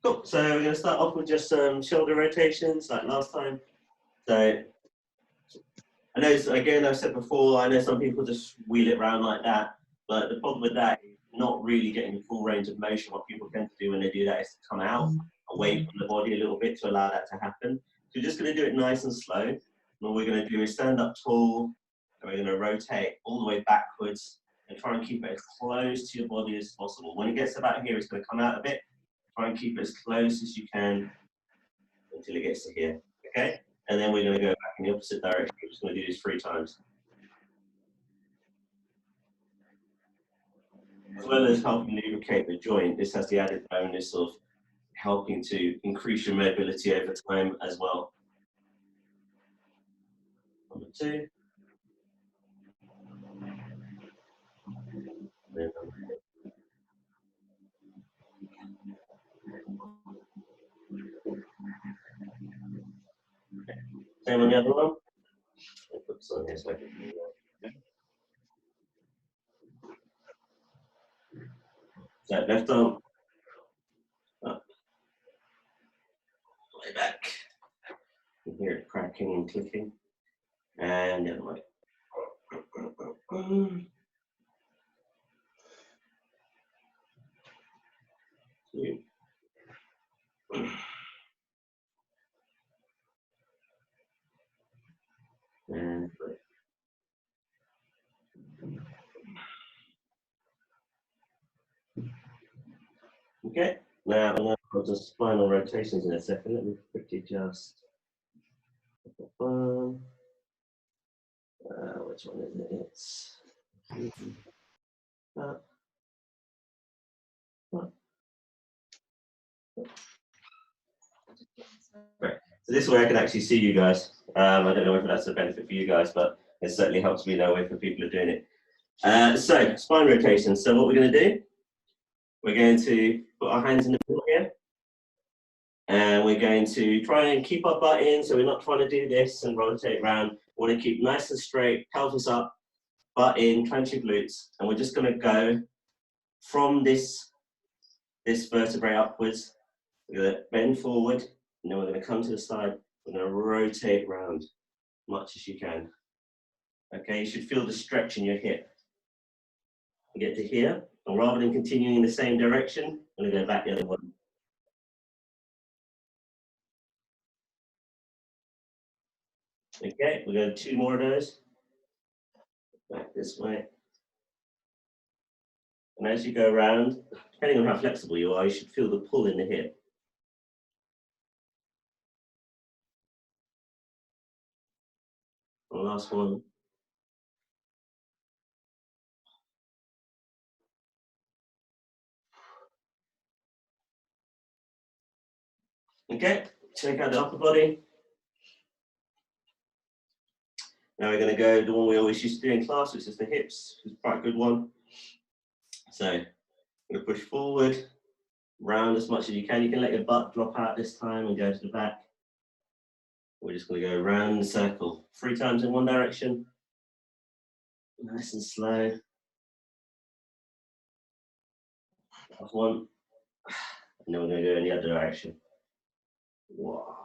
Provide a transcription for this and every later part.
Cool. So we're going to start off with just some shoulder rotations like last time. So I know, again, I've said before, I know some people just wheel it around like that, but the problem with that is not really getting the full range of motion. What people tend to do when they do that is to come out away from the body a little bit to allow that to happen. So we're just going to do it nice and slow. And what we're going to do is stand up tall, and we're going to rotate all the way backwards and try and keep it as close to your body as possible. When it gets about here, it's going to come out a bit. Try and keep it as close as you can until it gets to here, okay? And then we're going to go back in the opposite direction. We're just going to do this 3 times. As well as helping lubricate the joint, this has the added bonus of helping to increase your mobility over time as well. Number 2. Then number 8. Same on the other one. I'll put this on here so I can do that. So left arm up, way back. You can hear it cracking and clicking. And the other way. 2. And 3. Okay, now I'm going to put the spinal rotations in a second. Let me quickly just. Which one is it? It's. Right. So this way I can actually see you guys. I don't know if that's a benefit for you guys, but it certainly helps me know if people are doing it. So spine rotation. So what we're going to do, we're going to put our hands in the middle here, and we're going to try and keep our butt in. So we're not trying to do this and rotate around. We want to keep nice and straight, pelvis up, butt in, clench your glutes, and we're just going to go from this vertebrae upwards. We're going to bend forward, and then we're going to come to the side. We're going to rotate around as much as you can. Okay, you should feel the stretch in your hip. You get to here, and rather than continuing in the same direction, I'm going to go back the other way. Okay, we're going to do 2 more of those. Back this way. And as you go around, depending on how flexible you are, you should feel the pull in the hip. The last one. Okay, check out the upper body. Now we're going to go the one we always used to do in class, which is the hips. It's quite a good one. So I'm going to push forward, round as much as you can. You can let your butt drop out this time and go to the back. We're just going to go around the circle 3 times in one direction. Nice and slow. Last one. And then we're going to go in the other direction. Wow.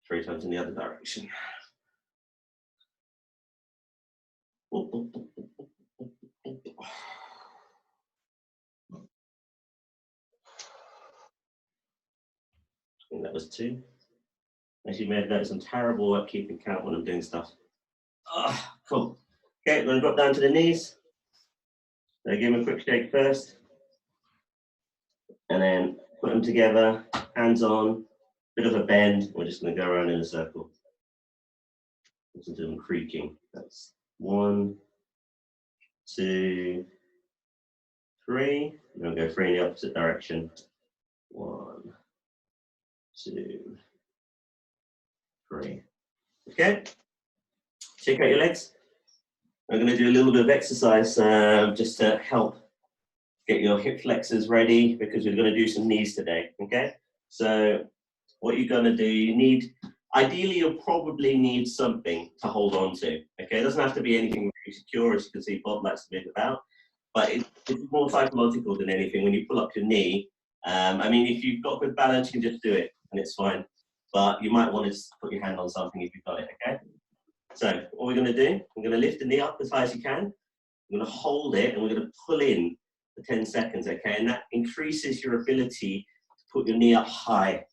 3 times in the other direction. I think that was 2. As you may have noticed, I'm terrible at keeping count when I'm doing stuff. Cool. Okay, we're going to drop down to the knees. So give them a quick shake first. And then put them together, hands on, bit of a bend. We're just going to go around in a circle. Listen to them creaking. That's 1, 2, 3. We're going to go 3 in the opposite direction. 1, 2, 3. Okay. Shake out your legs. I'm going to do a little bit of exercise just to help get your hip flexors ready because we're going to do some knees today. Okay. So what you're going to do, you need, ideally you'll probably need something to hold on to. Okay. It doesn't have to be anything really secure, as you can see Bob likes to move about, but it's more psychological than anything. When you pull up your knee, I mean, if you've got good balance, you can just do it, and it's fine. But you might want to just put your hand on something if you've got it, okay? So what we're going to do, we're going to lift the knee up as high as you can. We're going to hold it, and we're going to pull in for 10 seconds, okay? And that increases your ability to put your knee up high,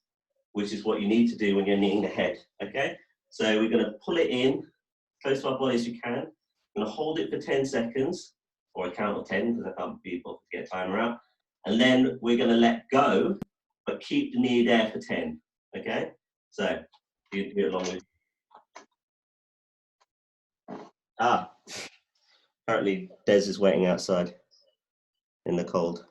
which is what you need to do when you're kneeing the head, okay? So we're going to pull it in, close to our body as you can. We're going to hold it for 10 seconds, or a count of 10, because I can't be able to get a timer out. And then we're going to let go, but keep the knee there for 10, okay? So you do it along with. Apparently Des is waiting outside in the cold.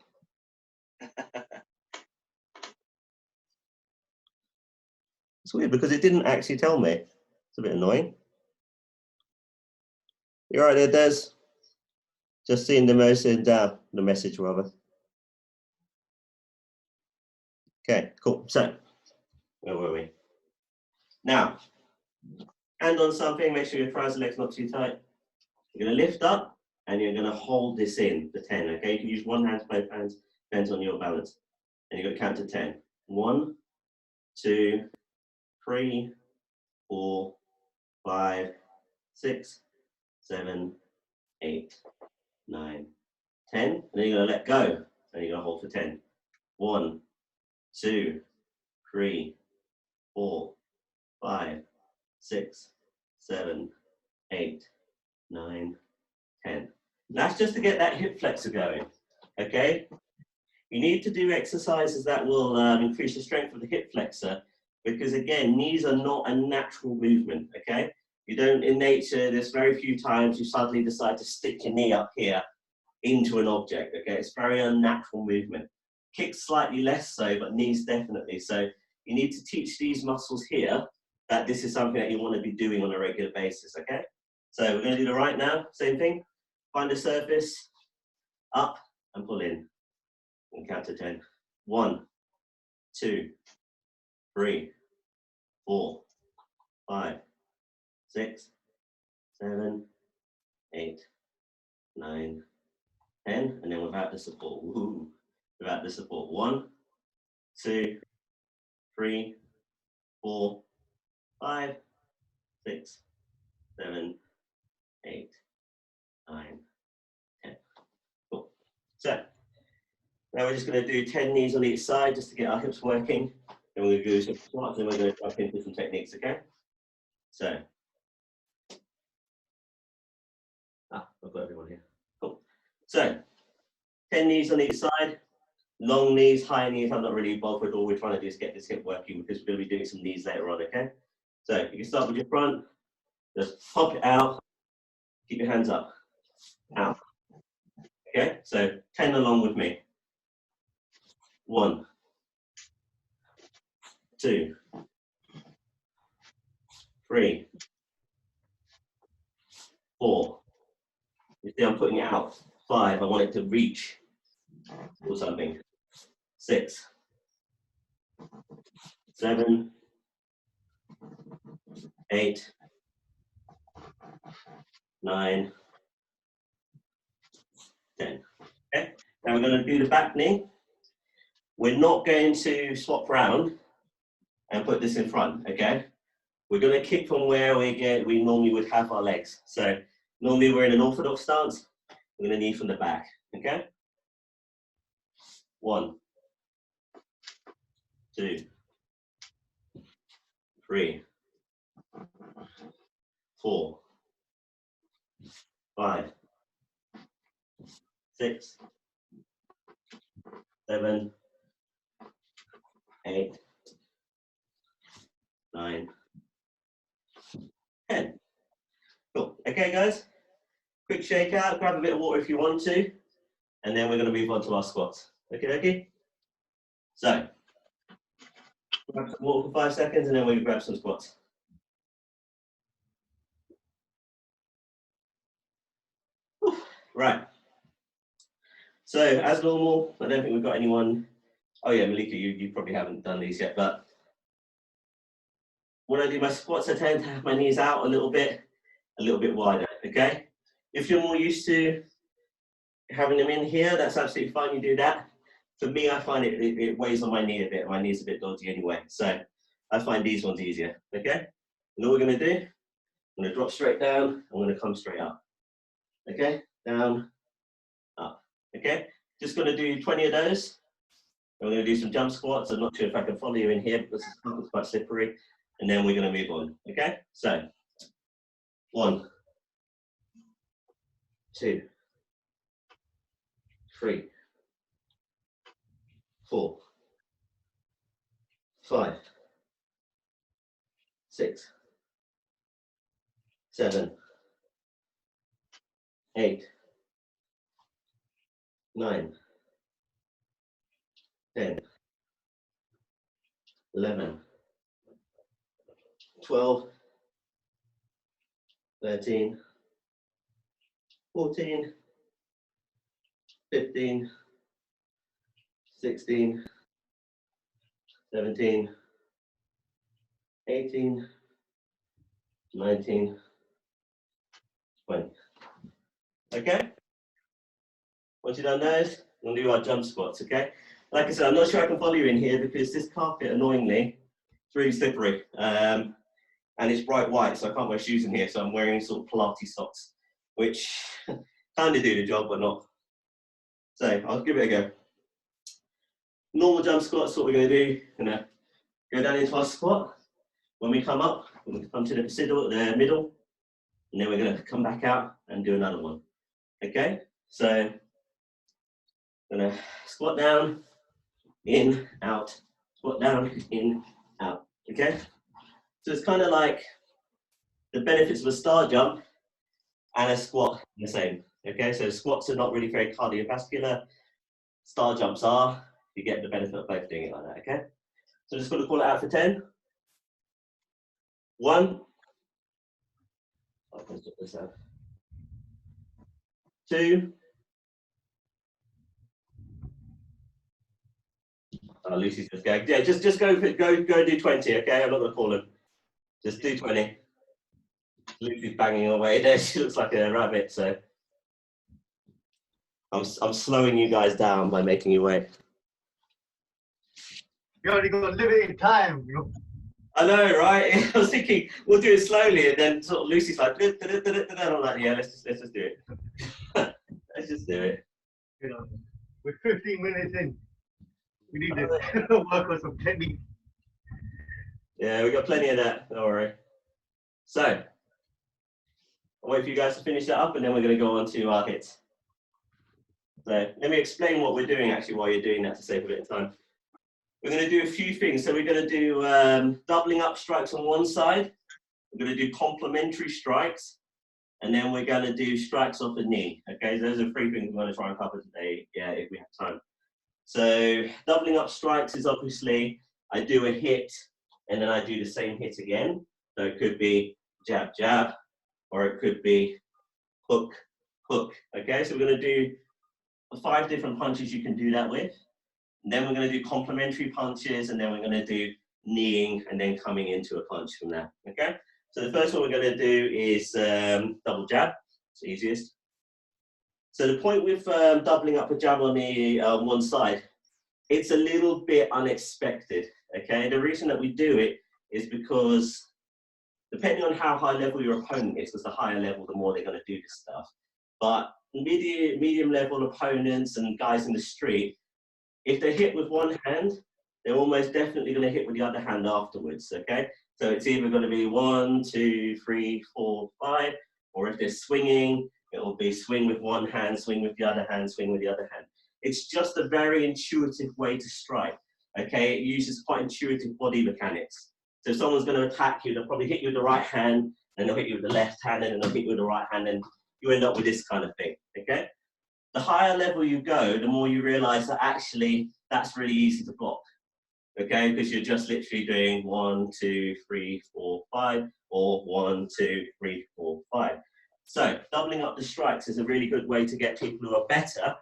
It's weird because it didn't actually tell me. It's a bit annoying. You all right there, Des? Just seeing the message rather. Okay, cool. So, where were we? Now, hand on something, make sure your thighs and legs not too tight. You're going to lift up and you're going to hold this in for 10, okay? You can use one hand to both hands, depends on your balance. And you're going to count to 10. 1, 2, 3, 4, 5, 6, 7, 8, 9, 10. And then you're going to let go and you're going to hold for 10. 1, 2, 3, 4, 5, 6, 7, 8, 9, 10. That's just to get that hip flexor going, okay? You need to do exercises that will increase the strength of the hip flexor because, again, knees are not a natural movement, okay? You don't, in nature, there's very few times you suddenly decide to stick your knee up here into an object, okay? It's very unnatural movement. Kicks slightly less so, but knees definitely. So you need to teach these muscles here that this is something that you want to be doing on a regular basis, okay? So we're going to do the right now, same thing. Find the surface, up and pull in. And count to 10. 1, 2, 3, 4, 5, 6, 7, 8, 9, 10. And then without the support. Woo-hoo. Without the support. 1, 2, 3, 4, 5, 6, 7, 8, 9, 10. Cool. So now we're just going to do 10 knees on each side just to get our hips working. Then we're going to do some squats and we're going to jump into some techniques, okay? So, I've got everyone here. Cool. So, 10 knees on each side. Long knees, high knees, I'm not really bothered. All we're trying to do is get this hip working because we're going to be doing some knees later on, okay? So, you can start with your front. Just pop it out. Keep your hands up. Out. Okay? So, 10 along with me. 1, 2, 3, 4. You see, I'm putting it out. 5. I want it to reach or something. 6, 7, 8, 9, 10. Okay. Now we're going to do the back knee. We're not going to swap round and put this in front, okay? We're going to kick from where we normally would have our legs. So normally we're in an orthodox stance. We're going to knee from the back, okay? 1, 2, 3, 4, 5, 6, 7, 8, 9, 10. Cool. Okay, guys. Quick shake out. Grab a bit of water if you want to, and then we're going to move on to our squats. Okay. So, grab some water for 5 seconds, and then we'll grab some squats. Right. So, as normal, I don't think we've got anyone. Oh yeah, Malika, you probably haven't done these yet, but when I do my squats, I tend to have my knees out a little bit wider, okay? If you're more used to having them in here, that's absolutely fine, you do that. For me, I find it weighs on my knee a bit. My knee's a bit dodgy anyway. So I find these ones easier, okay? And all we're gonna do, I'm gonna drop straight down, I'm gonna come straight up. Okay, down, up, okay? Just gonna do 20 of those. We're gonna do some jump squats. I'm not sure if I can follow you in here because it's quite slippery. And then we're gonna move on, okay? So, 1, 2, 3, 4, 5, 6, 7, 8, 9, 10, 11, 12, 13, 14, 15, 16, 17, 18, 19, 20. Okay? Once you've done those, we'll do our jump squats, okay? Like I said, I'm not sure I can follow you in here because this carpet, annoyingly, it's really slippery. And it's bright white, so I can't wear shoes in here, so I'm wearing sort of Pilates socks, which kind of do the job, but not. So I'll give it a go. Normal jump squats, what we're going to do, go down into our squat. When we come up, we're going to come to the middle, and then we're going to come back out and do another one. Okay? So I'm going to squat down, in, out, squat down, in, out. Okay? So it's kind of like the benefits of a star jump and a squat are the same. Okay? So squats are not really very cardiovascular. Star jumps are. You get the benefit of both doing it like that. Okay? So I'm just going to call it out for 10. 1. I'll put this out. 2. Lucy's just going. Yeah, just go do 20. Okay, I'm not going to call him. Just do 20. Lucy's banging away there. She looks like a rabbit. So I'm slowing you guys down by making you wait. You already got limited time. I know, right? I was thinking we'll do it slowly, and then sort of Lucy's like, and I'm like, yeah, let's just do it. Let's just do it. You know, we're 15 minutes in. We need to work on some technique. Yeah, we got plenty of that. Don't worry. So I'll wait for you guys to finish that up, and then we're going to go on to our hits. So let me explain what we're doing actually while you're doing that to save a bit of time. We're going to do a few things. So we're going to do doubling up strikes on one side. We're going to do complementary strikes. And then we're going to do strikes off the knee. Okay, so those are 3 things we're going to try and cover today, yeah, if we have time. So doubling up strikes is obviously, I do a hit, and then I do the same hit again. So it could be jab, jab, or it could be hook, hook. Okay, so we're going to do 5 different punches you can do that with. And then we're going to do complementary punches, and then we're going to do kneeing, and then coming into a punch from that. Okay, so the first one we're going to do is double jab. It's the easiest. So the point with doubling up a jab on the one side, it's a little bit unexpected. Okay, the reason that we do it is because depending on how high level your opponent is, because the higher level, the more they're going to do this stuff. But medium level opponents and guys in the street, if they hit with one hand, they're almost definitely going to hit with the other hand afterwards, okay? So it's either going to be 1, 2, 3, 4, 5, or if they're swinging, it will be swing with one hand, swing with the other hand, swing with the other hand. It's just a very intuitive way to strike, okay? It uses quite intuitive body mechanics. So if someone's going to attack you, they'll probably hit you with the right hand, and they'll hit you with the left hand, and then they'll hit you with the right hand, and you end up with this kind of thing, okay? The higher level you go, the more you realize that actually that's really easy to block, okay? Because you're just literally doing 1, 2, 3, 4, 5, or 1, 2, 3, 4, 5. So doubling up the strikes is a really good way to get people who are better,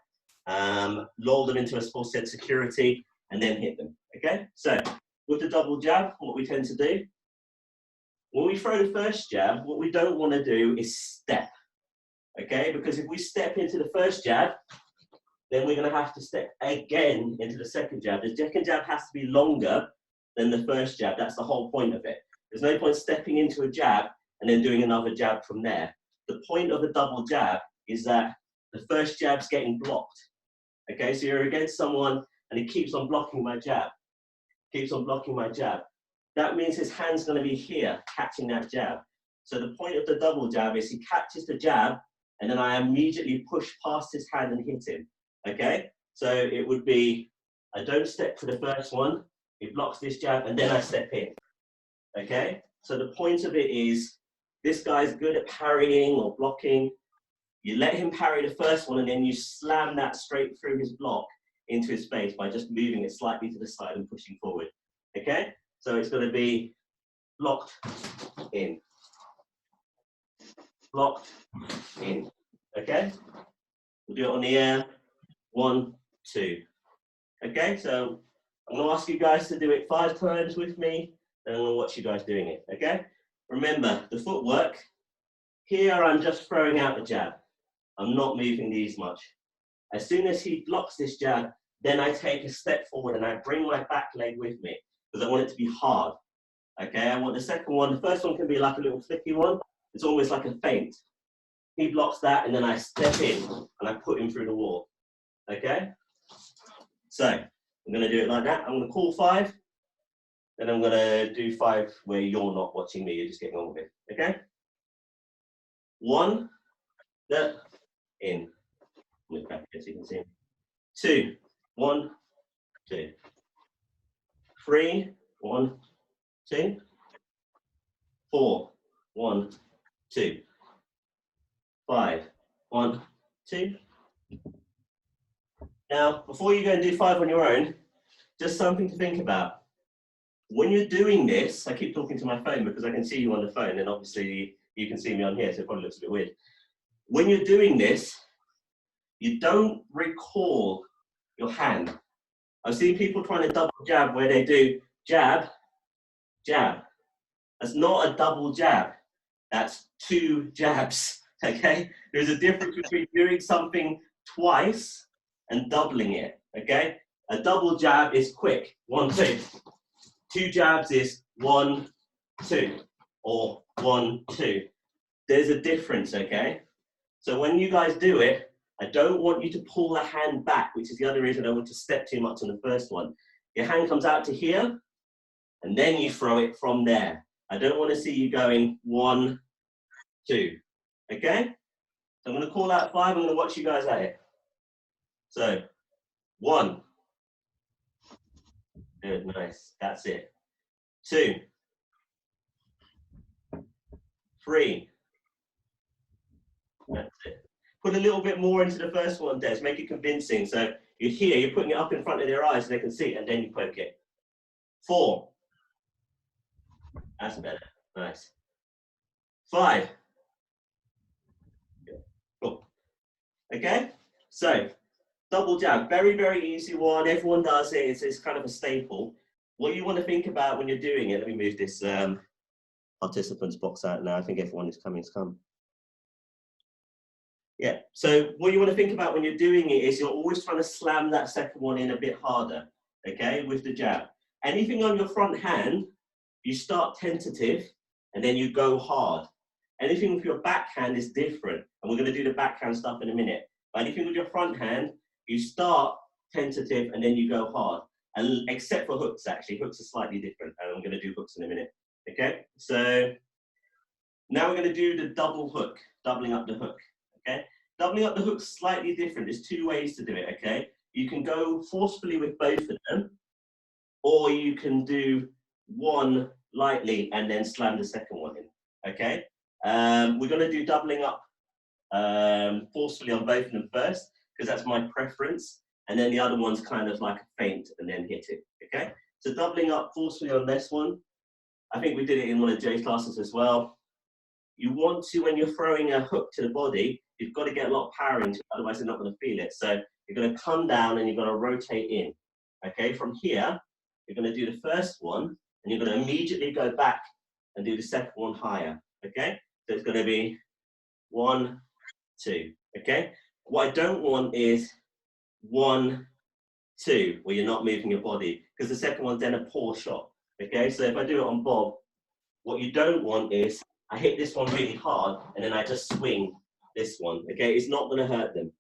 lull them into a false sense of security, and then hit them, okay? So with the double jab, what we tend to do, when we throw the first jab, what we don't want to do is step. Okay, because if we step into the first jab, then we're going to have to step again into the second jab. The second jab has to be longer than the first jab. That's the whole point of it. There's no point stepping into a jab and then doing another jab from there. The point of a double jab is that the first jab's getting blocked. Okay, so you're against someone and he keeps on blocking my jab, keeps on blocking my jab. That means his hand's going to be here, catching that jab. So the point of the double jab is he catches the jab and then I immediately push past his hand and hit him. Okay, so it would be, I don't step for the first one, he blocks this jab and then I step in. Okay, so the point of it is, this guy's good at parrying or blocking. You let him parry the first one and then you slam that straight through his block into his face by just moving it slightly to the side and pushing forward. Okay, so it's going to be blocked in, blocked in. Okay, we'll do it on the air. 1, 2. Okay, so I'm going to ask you guys to do it 5 times with me, and I'm going to watch you guys doing it. Okay, remember the footwork. Here I'm just throwing out a jab. I'm not moving these much. As soon as he blocks this jab, then I take a step forward and I bring my back leg with me because I want it to be hard. Okay, I want the second one. The first one can be like a little flicky one. It's almost like a feint. He blocks that and then I step in and I put him through the wall. Okay, so I'm going to do it like that. I'm going to call 5. Then I'm going to do 5 where you're not watching me, you're just getting on with it. Okay, 1, step in. Move back here so you can see him. 2, 1, 2. 3, 1, 2. 4, 1, 2. 5, 1, 2. Now, before you go and do 5 on your own, just something to think about. When you're doing this, I keep talking to my phone because I can see you on the phone, and obviously you can see me on here, so it probably looks a bit weird. When you're doing this, you don't recall your hand. I've seen people trying to double jab where they do jab, jab. That's not a double jab. That's 2 jabs, okay? There's a difference between doing something twice and doubling it, okay? A double jab is quick, 1, 2. 2 jabs is 1, 2, or 1, 2. There's a difference, okay? So when you guys do it, I don't want you to pull the hand back, which is the other reason I don't want to step too much on the first one. Your hand comes out to here, and then you throw it from there. I don't want to see you going 1, 2, okay? So I'm going to call out 5, I'm going to watch you guys at it. So, 1. Good, nice, that's it. 2. 3. That's it. Put a little bit more into the first one, Des, make it convincing. So you're here, you're putting it up in front of their eyes so they can see it, and then you poke it. 4. That's better, nice. 5. Good. Cool. Okay, so double jab, very, very easy one. Everyone does it, it's kind of a staple. What you want to think about when you're doing it, let me move this participants box out now. I think everyone is coming to come. Yeah, so what you want to think about when you're doing it is you're always trying to slam that second one in a bit harder, okay, with the jab. Anything on your front hand, you start tentative and then you go hard. Anything with your backhand is different, and we're going to do the backhand stuff in a minute. But anything with your front hand, you start tentative and then you go hard. And except for hooks, actually, hooks are slightly different, and I'm going to do hooks in a minute. Okay, so now we're going to do the double hook, doubling up the hook. Okay, doubling up the hook's slightly different. There's 2 ways to do it. Okay, you can go forcefully with both of them, or you can do one lightly and then slam the second one in. Okay, we're going to do doubling up forcefully on both of them first, because that's my preference, and then the other one's kind of like a feint and then hit it. Okay, so doubling up forcefully on this one, I think we did it in one of Jay's classes as well. You want to, when you're throwing a hook to the body, you've got to get a lot of power into it, otherwise they're not going to feel it. So you're going to come down and you're going to rotate in. Okay, from here, you're going to do the first one, and you're going to immediately go back and do the second one higher. Okay, so it's going to be 1, 2. Okay, what I don't want is 1, 2, where you're not moving your body, because the second one's then a poor shot. Okay, so if I do it on Bob, what you don't want is I hit this one really hard and then I just swing this one. Okay, it's not going to hurt them.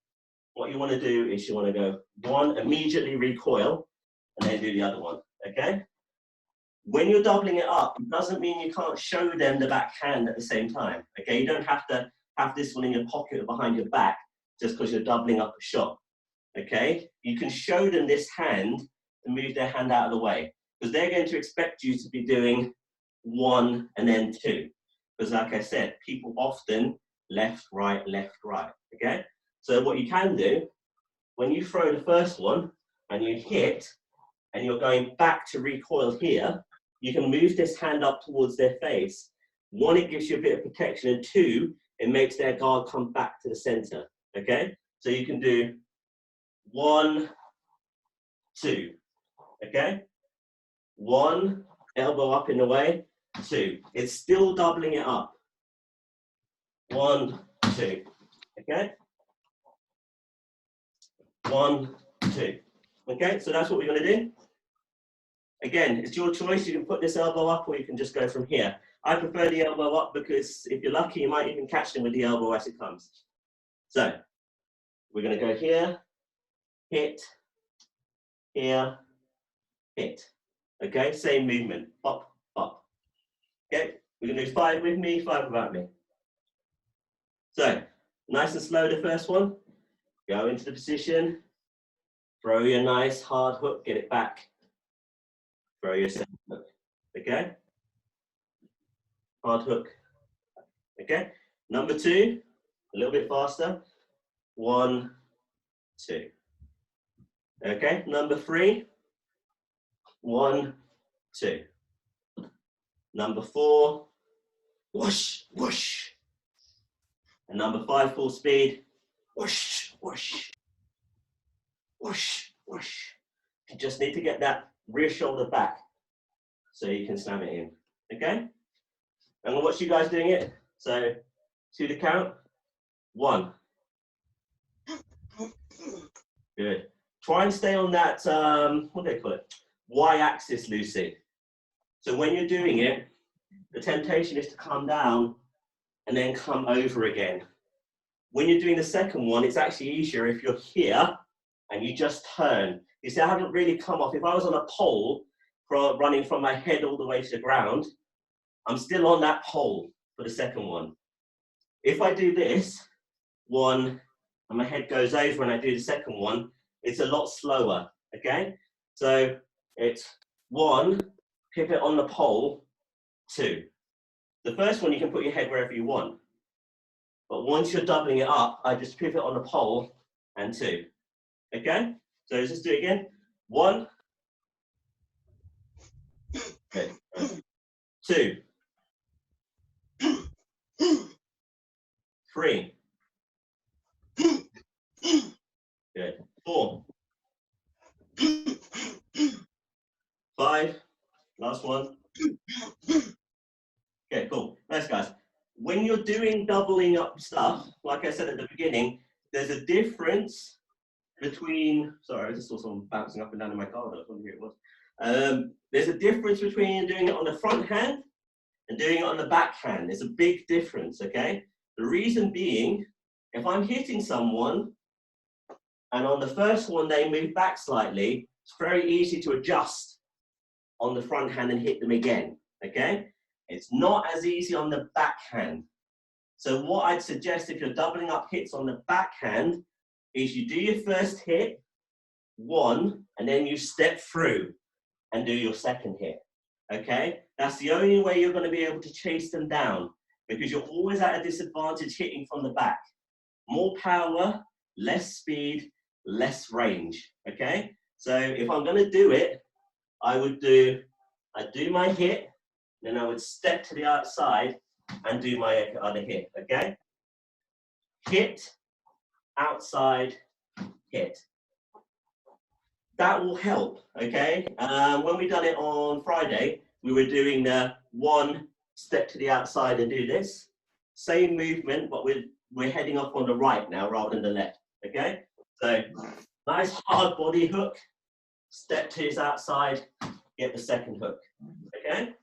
What you want to do is you want to go 1, immediately recoil, and then do the other one. Okay. When you're doubling it up, it doesn't mean you can't show them the backhand at the same time. Okay, you don't have to have this one in your pocket or behind your back just because you're doubling up a shot. Okay, you can show them this hand to move their hand out of the way, because they're going to expect you to be doing 1 and then 2. Because like I said, people often left, right, okay? So what you can do, when you throw the first one and you hit, and you're going back to recoil here, you can move this hand up towards their face. 1, it gives you a bit of protection, and 2, it makes their guard come back to the center, okay? So you can do 1, 2, okay? 1, elbow up in the way, 2. It's still doubling it up. 1, 2, okay? 1, 2, okay? So that's what we're gonna do. Again, it's your choice. You can put this elbow up or you can just go from here. I prefer the elbow up because if you're lucky, you might even catch them with the elbow as it comes. So we're gonna go here, hit, here, hit. Okay, same movement, pop, pop. Okay, we're gonna do 5 with me, 5 without me. So, nice and slow the first one. Go into the position, throw your nice hard hook, get it back. Throw your second hook, okay? Hard hook, okay? Number 2, a little bit faster. 1, 2. Okay, number 3, 1, 2. Number 4, whoosh, whoosh. And number 5, full speed, whoosh, whoosh, whoosh, whoosh. You just need to get that rear shoulder back so you can slam it in, okay? I'm gonna watch you guys doing it. So, to the count, 1. Good. Try and stay on that, what do they call it? Y-axis, Lucy. So when you're doing it, the temptation is to come down and then come over again. When you're doing the second one, it's actually easier if you're here and you just turn. You see, I haven't really come off. If I was on a pole running from my head all the way to the ground, I'm still on that pole for the second one. If I do this, 1, and my head goes over and I do the second one, it's a lot slower, okay? So it's 1, pivot on the pole, 2. The first one, you can put your head wherever you want. But once you're doubling it up, I just pivot on the pole and 2. Okay? So let's just do it again. 1. Okay. 2. 3. Good. 4. 5. Last one. Okay, cool. Nice, guys. When you're doing doubling up stuff, like I said at the beginning, there's a difference between, sorry, I just saw someone bouncing up and down in my car, I was wondering who it was. There's a difference between doing it on the front hand and doing it on the back hand. There's a big difference, okay? The reason being, if I'm hitting someone and on the first one they move back slightly, it's very easy to adjust on the front hand and hit them again, okay? It's not as easy on the backhand. So what I'd suggest if you're doubling up hits on the backhand is you do your first hit, 1, and then you step through and do your second hit, okay? That's the only way you're gonna be able to chase them down, because you're always at a disadvantage hitting from the back. More power, less speed, less range, okay? So if I'm gonna do it, I'd do my hit, then I would step to the outside and do my other hit, okay? Hit, outside, hit. That will help, okay? When we done it on Friday, we were doing the 1 step to the outside and do this. Same movement, but we're heading up on the right now rather than the left, okay? So Nice hard body hook. Step to his outside, get the second hook. Okay?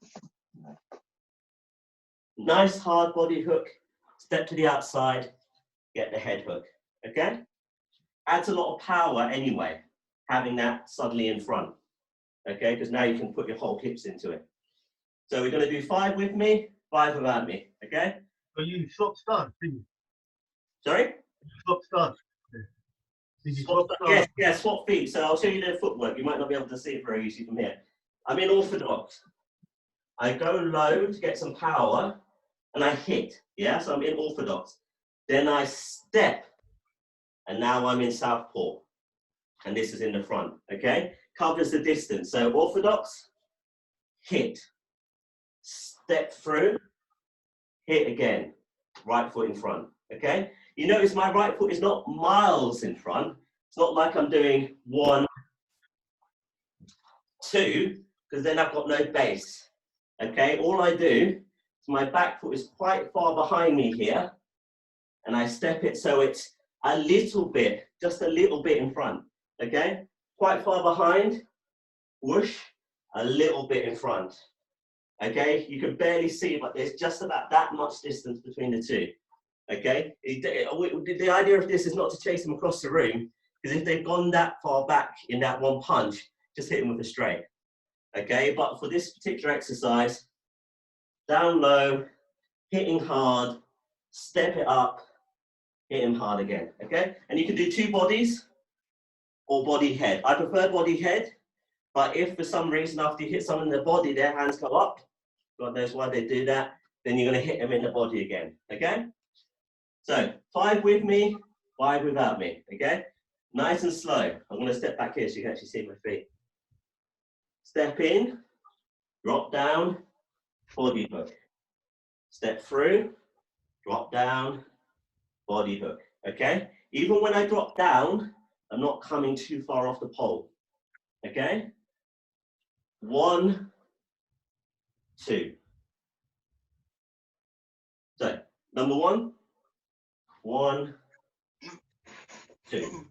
Nice hard body hook. Step to the outside, get the head hook. Okay? Adds a lot of power anyway, having that suddenly in front. Okay? Because now you can put your whole hips into it. So we're going to do 5 with me, 5 without me. Okay? So you swap stance, didn't you? Sorry? You swap stance. Did you swap stance? Yes, yeah, swap feet. So I'll show you the footwork. You might not be able to see it very easily from here. I'm in orthodox. I go low to get some power, and I hit. Yeah, so I'm in orthodox. Then I step, and now I'm in southpaw. And this is in the front, okay? Covers the distance. So orthodox, hit. Step through, hit again. Right foot in front, okay? You notice my right foot is not miles in front. It's not like I'm doing 1, 2, because then I've got no base, okay? All I do is my back foot is quite far behind me here, and I step it so it's a little bit, just a little bit in front, okay? Quite far behind, whoosh, a little bit in front, okay? You can barely see, but there's just about that much distance between the two, okay? The idea of this is not to chase them across the room, because if they've gone that far back in that one punch, just hit them with a straight, okay? But for this particular exercise, down low, hitting hard, step it up, hit him hard again, okay? And you can do 2 bodies or body head. I prefer body head, but if for some reason after you hit someone in the body, their hands go up, God knows why they do that, then you're gonna hit them in the body again, okay? So 5 with me, 5 without me, okay? Nice and slow. I'm gonna step back here so you can actually see my feet. Step in, drop down, body hook. Step through, drop down, body hook, okay? Even when I drop down, I'm not coming too far off the pole, okay? 1, 2. So, number 1, 1, 2.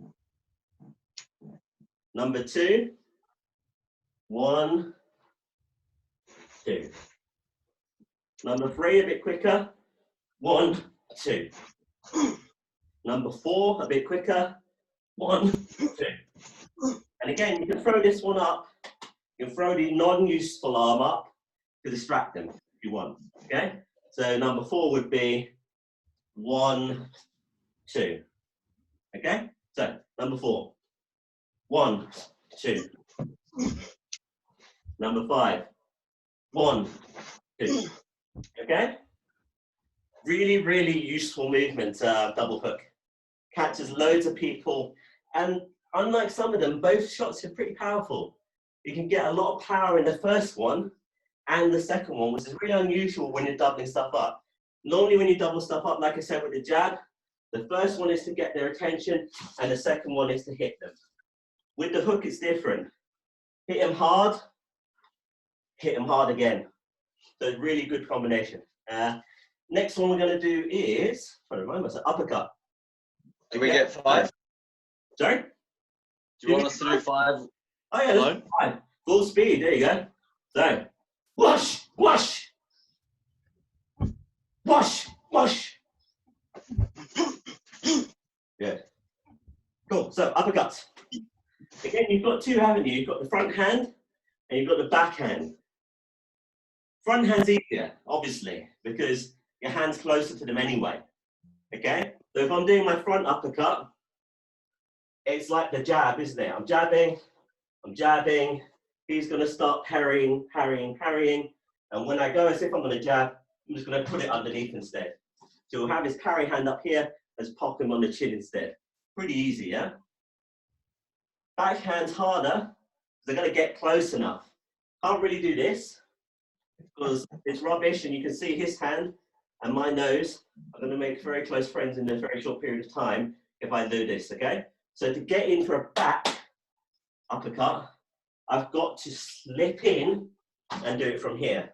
Number 2, 1, 2. Number 3, a bit quicker, 1, 2. Number 4, a bit quicker, 1, 2. And again, you can throw this one up, you can throw the non-useful arm up to distract them if you want, okay? So number 4 would be 1, 2, okay? So number 4, 1, 2. Number 5, 1, 2, okay? Really, really useful movement, double hook. Catches loads of people, and unlike some of them, both shots are pretty powerful. You can get a lot of power in the first one and the second one, which is really unusual when you're doubling stuff up. Normally when you double stuff up, like I said with the jab, the first one is to get their attention and the second one is to hit them. With the hook, it's different. Hit them hard again. So it's really good combination. Next one we're going to do is, trying to remind myself, uppercut. Do we get 5? Sorry? Do you want us to do 5? Oh yeah, that's 5. Full speed, there you go. So, whoosh, whoosh, whoosh, whoosh. Good. Cool, so uppercuts. Again, you've got 2, haven't you? You've got the front hand and you've got the back hand. Front hand's easier, obviously, because your hand's closer to them anyway. Okay? So if I'm doing my front uppercut, it's like the jab, isn't it? I'm jabbing, he's gonna start parrying, and when I go as if I'm gonna jab, I'm just gonna put it underneath instead. So he'll have his parry hand up here, let's pop him on the chin instead. Pretty easy, yeah? Backhand's harder, they're gonna get close enough. Can't really do this, because it's rubbish and you can see his hand and my nose are going to make very close friends in a very short period of time if I do this, okay? So to get in for a back uppercut, I've got to slip in and do it from here.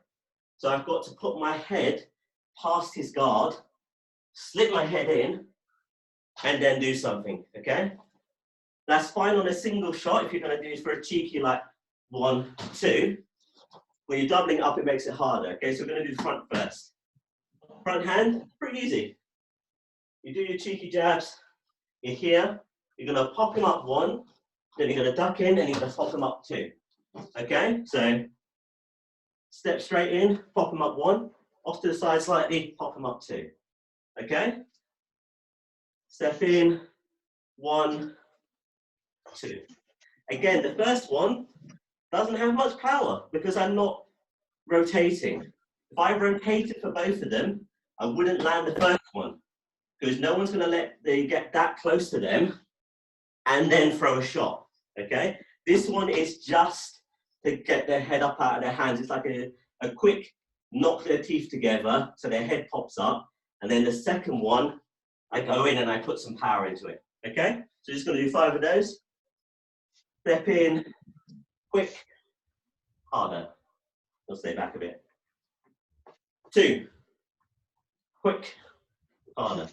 So I've got to put my head past his guard, slip my head in, and then do something, okay? That's fine on a single shot if you're going to do for a cheeky like 1, 2. When you're doubling up, it makes it harder. Okay, so we're going to do the front first. Front hand, pretty easy. You do your cheeky jabs. You're here. You're going to pop him up 1. Then you're going to duck in and you're going to pop him up 2. Okay, so step straight in, pop him up 1. Off to the side slightly, pop him up 2. Okay? Step in, 1, 2. Again, the first one doesn't have much power because I'm not rotating. If I rotated for both of them, I wouldn't land the first one because no one's going to let they get that close to them and then throw a shot. Okay? This one is just to get their head up out of their hands. It's like a quick knock their teeth together so their head pops up. And then the second one, I go in and I put some power into it. Okay? So just going to do 5 of those. Step in, quick, harder. I'll stay back a bit. 2, quick, harder.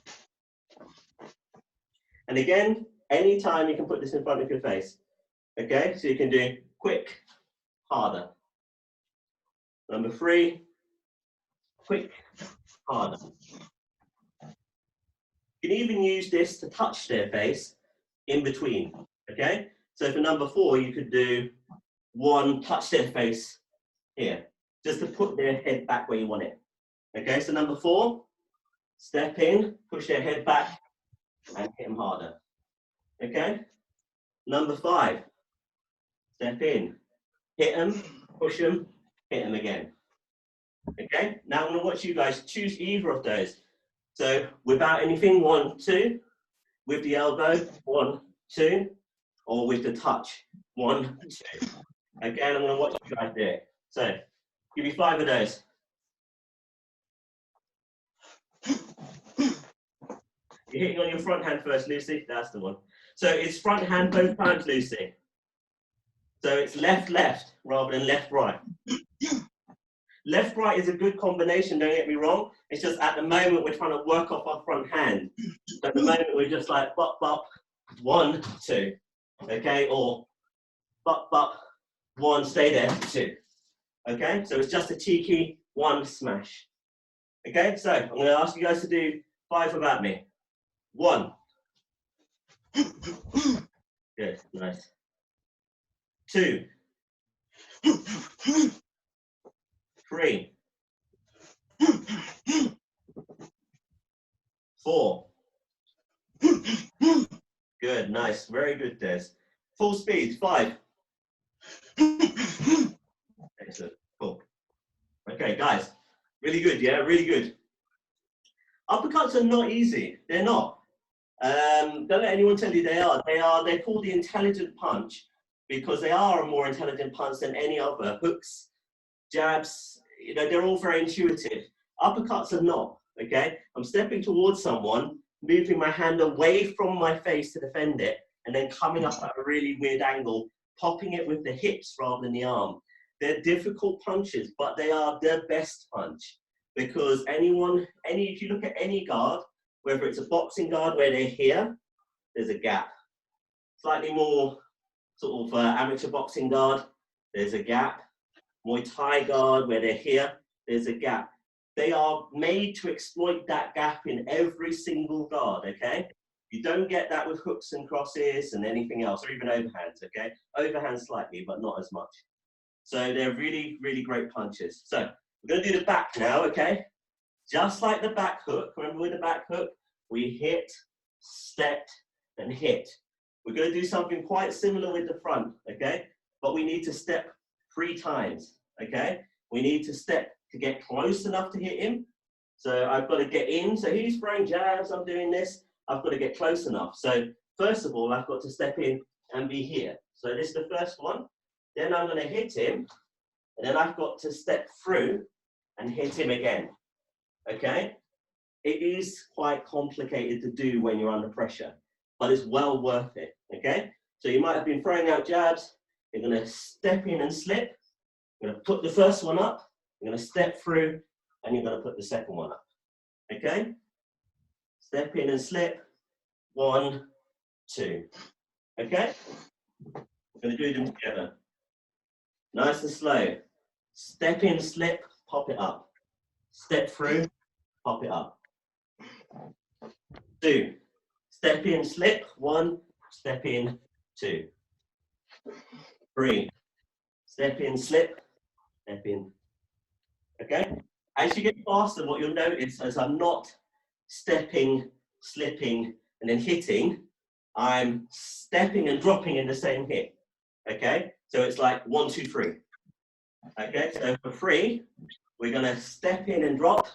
And again, anytime you can put this in front of your face. Okay, so you can do quick, harder. Number 3, quick, harder. You can even use this to touch their face in between. Okay, so for number 4, you could do 1, touch their face here, just to put their head back where you want it. Okay, so number 4, step in, push their head back, and hit them harder. Okay, number 5, step in, hit them, push them, hit them again. Okay, now I'm going to watch you guys choose either of those. So without anything, 1, 2, with the elbow, 1, 2, or with the touch, 1, 2. Again, I'm going to watch you guys do it. So give me 5 of those. You're hitting on your front hand first, Lucy. That's the one. So it's front hand both times, Lucy. So it's left, left, rather than left, right. Left, right is a good combination, don't get me wrong. It's just at the moment we're trying to work off our front hand. So at the moment we're just like, bop, bop, 1, 2. Okay, or bop, bop, 1, stay there, 2. Okay, so it's just a cheeky 1 smash. Okay, so I'm going to ask you guys to do 5 without me. 1. Good, nice. 2. 3. 4. Good, nice, very good, Des. Full speed, 5. Excellent, cool. Okay, guys, really good, yeah, really good. Uppercuts are not easy, they're not. Don't let anyone tell you they are. They're called the intelligent punch because they are a more intelligent punch than any other. Hooks, jabs, you know, they're all very intuitive. Uppercuts are not, okay? I'm stepping towards someone, moving my hand away from my face to defend it, and then coming up at a really weird angle, popping it with the hips rather than the arm. They're difficult punches, but they are the best punch because if you look at any guard, whether it's a boxing guard where they're here, there's a gap. Slightly more sort of amateur boxing guard, there's a gap. Muay Thai guard where they're here, there's a gap. They are made to exploit that gap in every single guard, okay? You don't get that with hooks and crosses and anything else, or even overhands, okay? Overhands slightly, but not as much. So they're really, really great punches. So we're gonna do the back now, okay? Just like the back hook, remember with the back hook, we hit, stepped, and hit. We're going to do something quite similar with the front, okay? But we need to step 3 times, okay? We need to step to get close enough to hit him. So I've got to get in. So he's throwing jabs, I'm doing this. I've got to get close enough. So first of all, I've got to step in and be here. So this is the first one. Then I'm going to hit him. And then I've got to step through and hit him again. Okay, it is quite complicated to do when you're under pressure, but it's well worth it. Okay, so you might have been throwing out jabs. You're going to step in and slip. You're going to put the first one up. You're going to step through, and you're going to put the second one up. Okay, step in and slip. 1, 2. Okay? We're going to do them together. Nice and slow. Step in, slip, pop it up. Step through, pop it up. 2. Step in, slip. 1. Step in, 2. 3. Step in, slip. Step in. Okay? As you get faster, what you'll notice is I'm not stepping, slipping, and then hitting. I'm stepping and dropping in the same hit. Okay? So it's like 1, 2, 3. Okay? So for 3, we're going to step in and drop,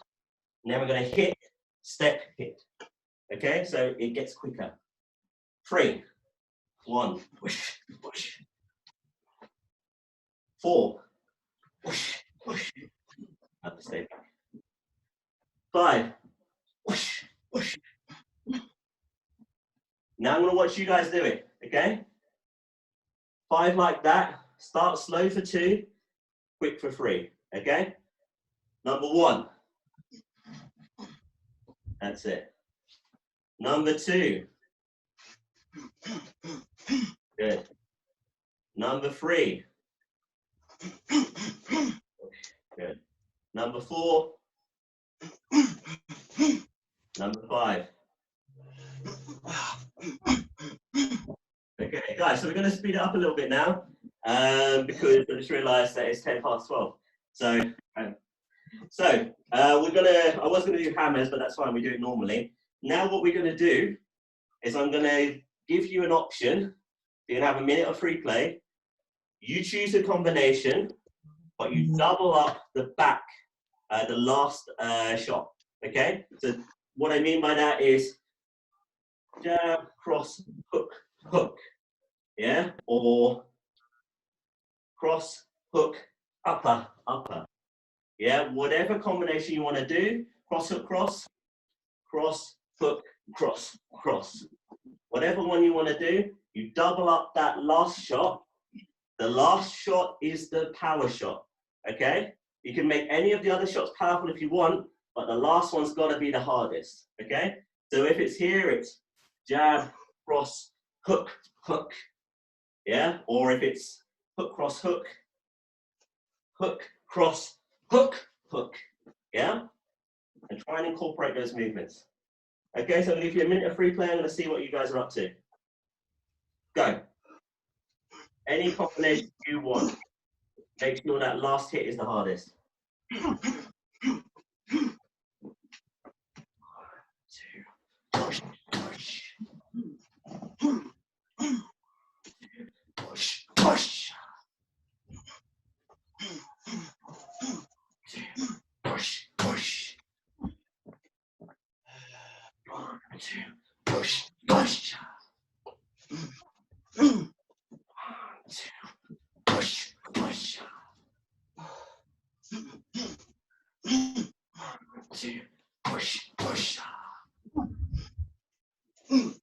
and then we're going to hit, step, hit. Okay? So it gets quicker. 3. 1. Whoosh, whoosh. 4. Whoosh, whoosh. Have to stay back. 5. Whoosh, whoosh. Now I'm going to watch you guys do it, okay? 5 like that. Start slow for 2, quick for 3, okay? Number 1. That's it. Number 2. Good. Number 3. Good. Number 4. Number 5. Okay, guys, so we're going to speed it up a little bit now because I just realized that it's 10 past 12. So, I was going to do hammers, but that's fine, we do it normally. Now what we're going to do is I'm going to give you an option. You're going to have a minute of free play. You choose a combination, but you double up the back, the last shot, okay? So what I mean by that is jab, cross, hook, hook, yeah? Or cross, hook, upper, upper. Yeah, whatever combination you want to do, cross, hook, cross, cross, hook, cross, cross. Whatever one you want to do, you double up that last shot. The last shot is the power shot, okay? You can make any of the other shots powerful if you want, but the last one's got to be the hardest, okay? So if it's here, it's jab, cross, hook, hook, yeah? Or if it's hook, cross, hook, hook, cross, hook, hook, yeah? And try and incorporate those movements. Okay, so I'm going to give you a minute of free play. I'm going to see what you guys are up to. Go. Any combination you want. Make sure that last hit is the hardest. 1, 2. Push, push. Push, push. Push, push. 1, 2. Push, push. 1, 2. Push, push. 1, 2. Push, push. 1,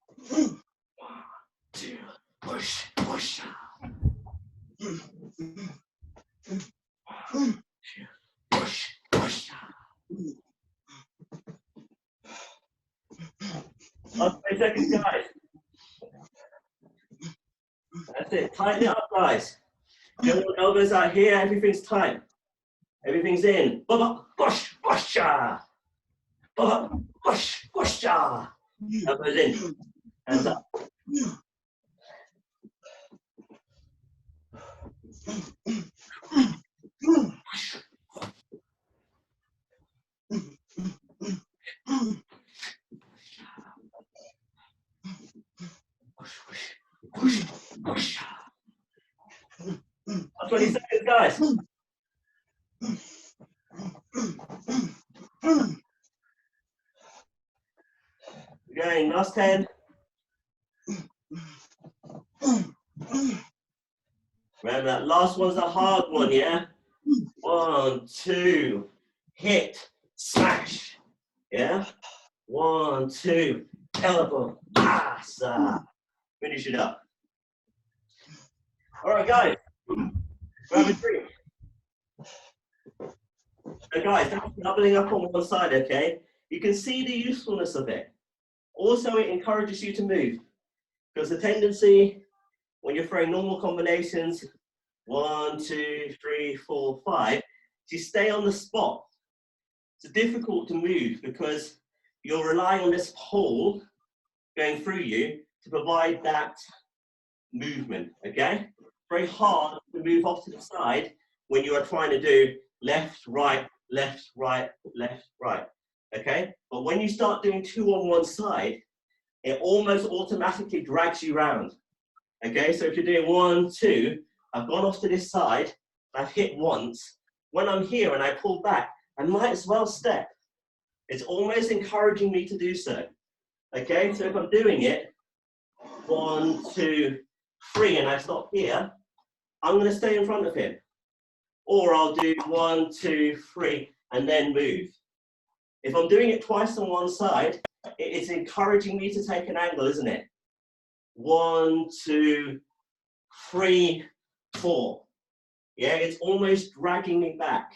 2. Push, push. 1, 2. Push, push. Last 20 seconds, guys. That's it. Tighten it up, guys. Get all the elbows out here. Everything's tight. Everything's in. Push, push. Push, push. Elbows in. Hands up. Push, push. 20 seconds, guys. Again, last 10. Remember that last one's a hard one, yeah? 1, 2, hit, smash, yeah? 1, 2, elbow, pass, finish it up. All right, guys, grab a drink. So guys, that's doubling up on one side, okay? You can see the usefulness of it. Also, it encourages you to move because the tendency when you're throwing normal combinations, 1, 2, 3, 4, 5, you stay on the spot. It's difficult to move because you're relying on this pole going through you to provide that movement, okay? Very hard to move off to the side when you are trying to do left, right, left, right, left, right, okay? But when you start doing 2 on one side, it almost automatically drags you round, okay? So if you're doing 1, 2, I've gone off to this side, I've hit once. When I'm here and I pull back, I might as well step. It's almost encouraging me to do so, okay? So if I'm doing it, 1, 2, 3, and I stop here, I'm going to stay in front of him. Or I'll do 1, 2, 3, and then move. If I'm doing it twice on one side, it's encouraging me to take an angle, isn't it? 1, 2, 3, 4. Yeah, it's almost dragging me back.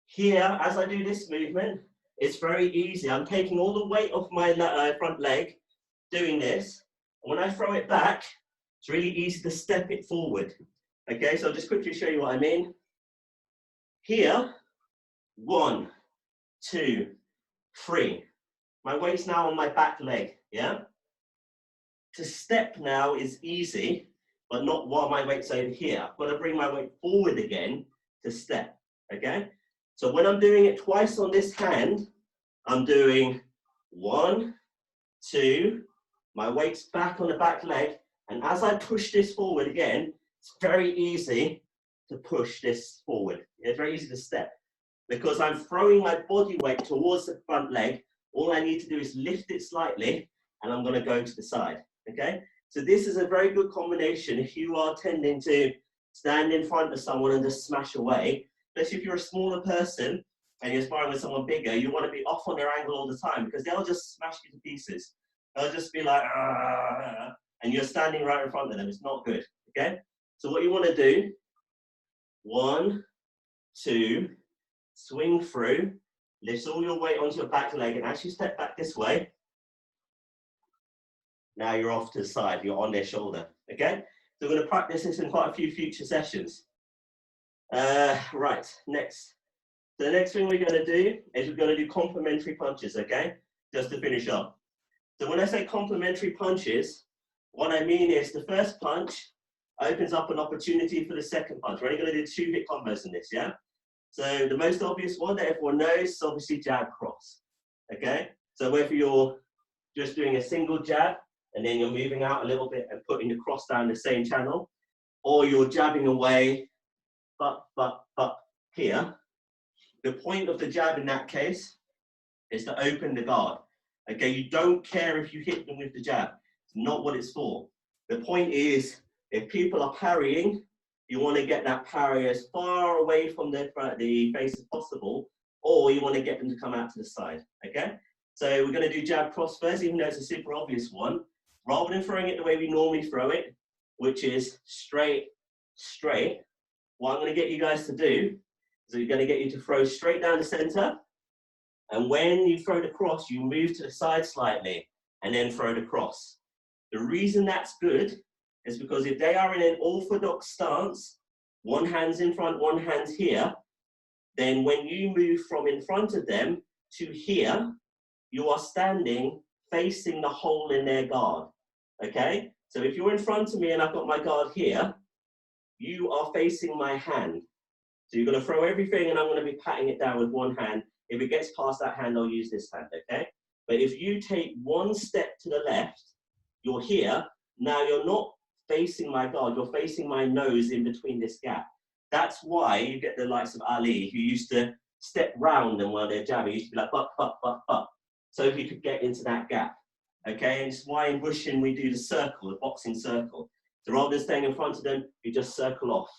Here, as I do this movement, it's very easy. I'm taking all the weight off my front leg, doing this. And when I throw it back, it's really easy to step it forward. Okay, so I'll just quickly show you what I mean. Here, 1, 2, 3. My weight's now on my back leg, yeah? To step now is easy, but not while my weight's over here. I've got to bring my weight forward again to step, okay? So when I'm doing it twice on this hand, I'm doing 1, 2, my weight's back on the back leg, and as I push this forward again, it's very easy to push this forward. It's very easy to step because I'm throwing my body weight towards the front leg. All I need to do is lift it slightly, and I'm going to go to the side, okay? So this is a very good combination if you are tending to stand in front of someone and just smash away. Especially if you're a smaller person and you're sparring with someone bigger, you want to be off on their angle all the time because they'll just smash you to pieces. They'll just be like, and you're standing right in front of them. It's not good, okay? So what you want to do, 1, 2, swing through, lift all your weight onto your back leg, and as you step back this way, now you're off to the side, you're on their shoulder, okay? So we're going to practice this in quite a few future sessions. Right, next. So the next thing we're going to do is we're going to do complementary punches, okay? Just to finish up. So when I say complementary punches, what I mean is the first punch opens up an opportunity for the second punch. We're only going to do 2 hit combos in this, yeah? So the most obvious one that everyone knows is obviously jab cross, okay? So whether you're just doing a single jab and then you're moving out a little bit and putting the cross down the same channel, or you're jabbing away, but here, the point of the jab in that case is to open the guard. Okay, you don't care if you hit them with the jab. It's not what it's for. The point is, if people are parrying, you want to get that parry as far away from the face as possible, or you want to get them to come out to the side, okay? So we're going to do jab cross first, even though it's a super obvious one. Rather than throwing it the way we normally throw it, which is straight, straight, what I'm going to get you guys to do is we're going to get you to throw straight down the center. And when you throw the cross, you move to the side slightly and then throw the cross. The reason that's good is because if they are in an orthodox stance, one hand's in front, one hand's here, then when you move from in front of them to here, you are standing facing the hole in their guard, okay? So if you're in front of me and I've got my guard here, you are facing my hand. So you're going to throw everything and I'm going to be patting it down with one hand. If it gets past that hand, I'll use this hand, okay? But if you take one step to the left, you're here. Now you're not facing my guard, you're facing my nose in between this gap. That's why you get the likes of Ali, who used to step round and while they're jabbing, used to be like, but. So if you could get into that gap, okay? And it's why in Bushin we do the circle, the boxing circle. So rather than staying in front of them, you just circle off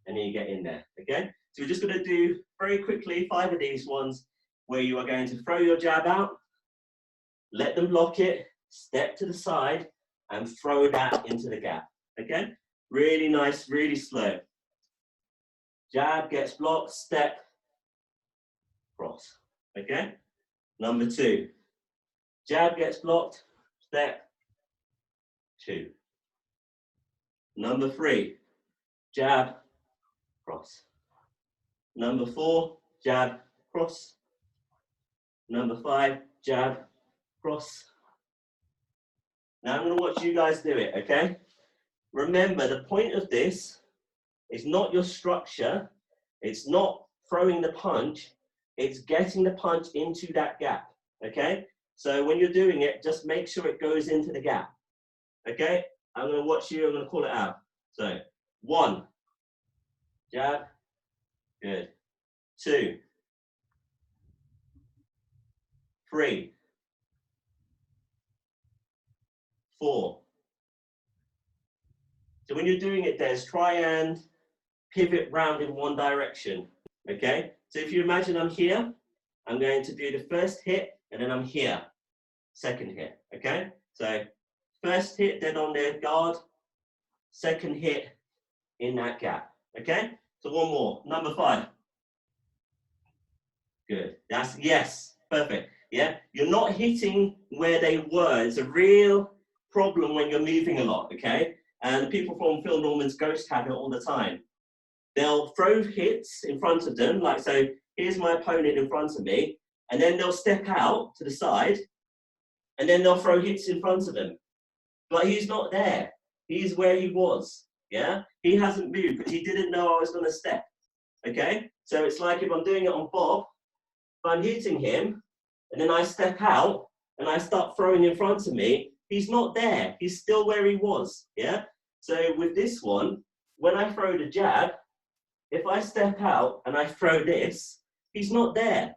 and then you get in there, okay? So we're just gonna do very quickly 5 of these ones where you are going to throw your jab out, let them block it, step to the side, and throw that into the gap, okay? Really nice, really slow. Jab gets blocked, step, cross, okay? Number 2, jab gets blocked, step, 2. Number 3, jab, cross. Number 4, jab, cross. Number 5, jab, cross. Now I'm going to watch you guys do it, okay? Remember, the point of this is not your structure. It's not throwing the punch. It's getting the punch into that gap, okay? So when you're doing it, just make sure it goes into the gap, okay? I'm going to watch you. I'm going to call it out. So 1, jab, good. 2, 3, 4. So when you're doing it, Des, try and pivot round in one direction, okay? So if you imagine I'm here, I'm going to do the first hit, and then I'm here, second hit, okay? So first hit, dead on their guard, second hit in that gap, okay? So one more, number 5. Good, that's, yes, perfect, yeah? You're not hitting where they were. It's a real problem when you're moving a lot, okay? And people from Phil Norman's Ghost have it all the time. They'll throw hits in front of them, like, so here's my opponent in front of me, and then they'll step out to the side, and then they'll throw hits in front of him. But he's not there. He's where he was, yeah? He hasn't moved because he didn't know I was going to step, okay? So it's like if I'm doing it on Bob, if I'm hitting him, and then I step out, and I start throwing in front of me, he's not there. He's still where he was, yeah? So with this one, when I throw the jab, if I step out and I throw this, he's not there.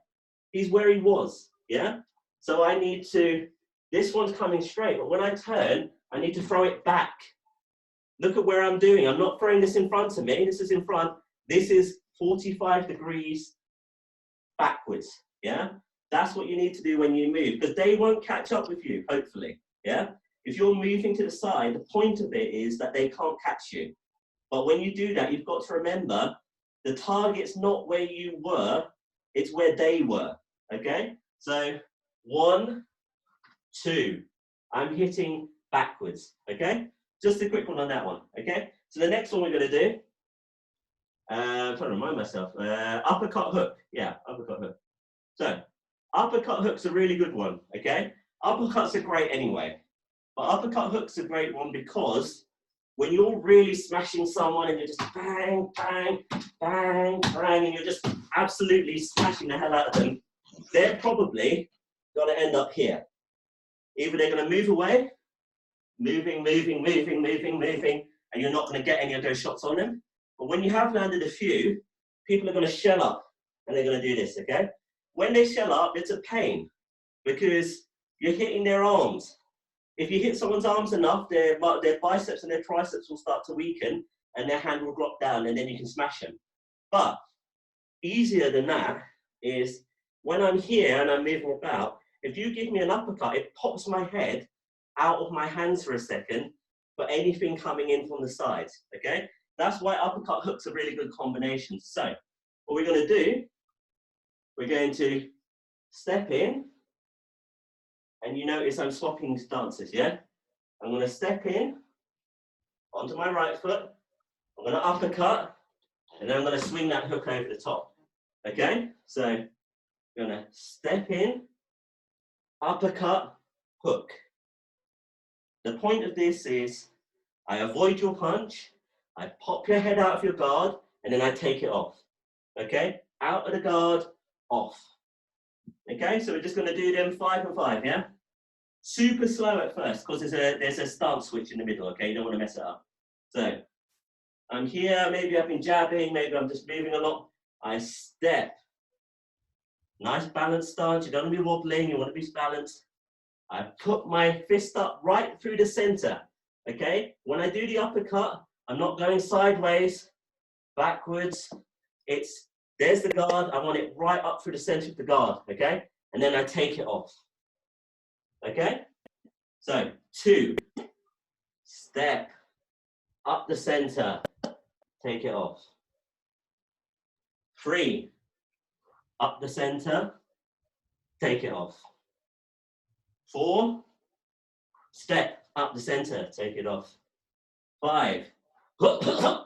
He's where he was, yeah? So I need to, this one's coming straight, but when I turn, I need to throw it back. Look at where I'm doing. I'm not throwing this in front of me. This is in front. This is 45 degrees backwards, yeah? That's what you need to do when you move, because they won't catch up with you, hopefully, yeah? If you're moving to the side, the point of it is that they can't catch you. But when you do that, you've got to remember the target's not where you were, it's where they were, okay? So 1, 2, I'm hitting backwards, okay? Just a quick one on that one, okay? So the next one we're gonna do, I'm trying to remind myself, uppercut hook, yeah, uppercut hook. So uppercut hook's a really good one, okay? Uppercuts are great anyway, but uppercut hook's a great one because when you're really smashing someone and you're just bang, bang, bang, bang, and you're just absolutely smashing the hell out of them, they're probably gonna end up here. Either they're gonna move away, moving, and you're not gonna get any of those shots on them. But when you have landed a few, people are gonna shell up and they're gonna do this, okay? When they shell up, it's a pain because you're hitting their arms. If you hit someone's arms enough, their biceps and their triceps will start to weaken and their hand will drop down and then you can smash them. But easier than that is when I'm here and I'm moving about, if you give me an uppercut, it pops my head out of my hands for a second for anything coming in from the sides, okay? That's why uppercut hooks are really good combinations. So what we're gonna do, we're going to step in, and you notice I'm swapping stances, yeah? I'm gonna step in onto my right foot, I'm gonna uppercut, and then I'm gonna swing that hook over the top, okay? So I'm gonna step in, uppercut, hook. The point of this is I avoid your punch, I pop your head out of your guard, and then I take it off, okay? Out of the guard, off. Okay, so we're just gonna do them 5 and 5, yeah? Super slow at first, because there's a stance switch in the middle, okay? You don't wanna mess it up. So, I'm here, maybe I've been jabbing, maybe I'm just moving a lot. I step. Nice balanced stance, you don't wanna be wobbling, you wanna be balanced. I put my fist up right through the center, okay? When I do the uppercut, I'm not going sideways, backwards. There's the guard, I want it right up through the center of the guard, okay? And then I take it off, okay? So, 2, step, up the center, take it off. 3, up the center, take it off. 4, step, up the center, take it off. 5, Okay?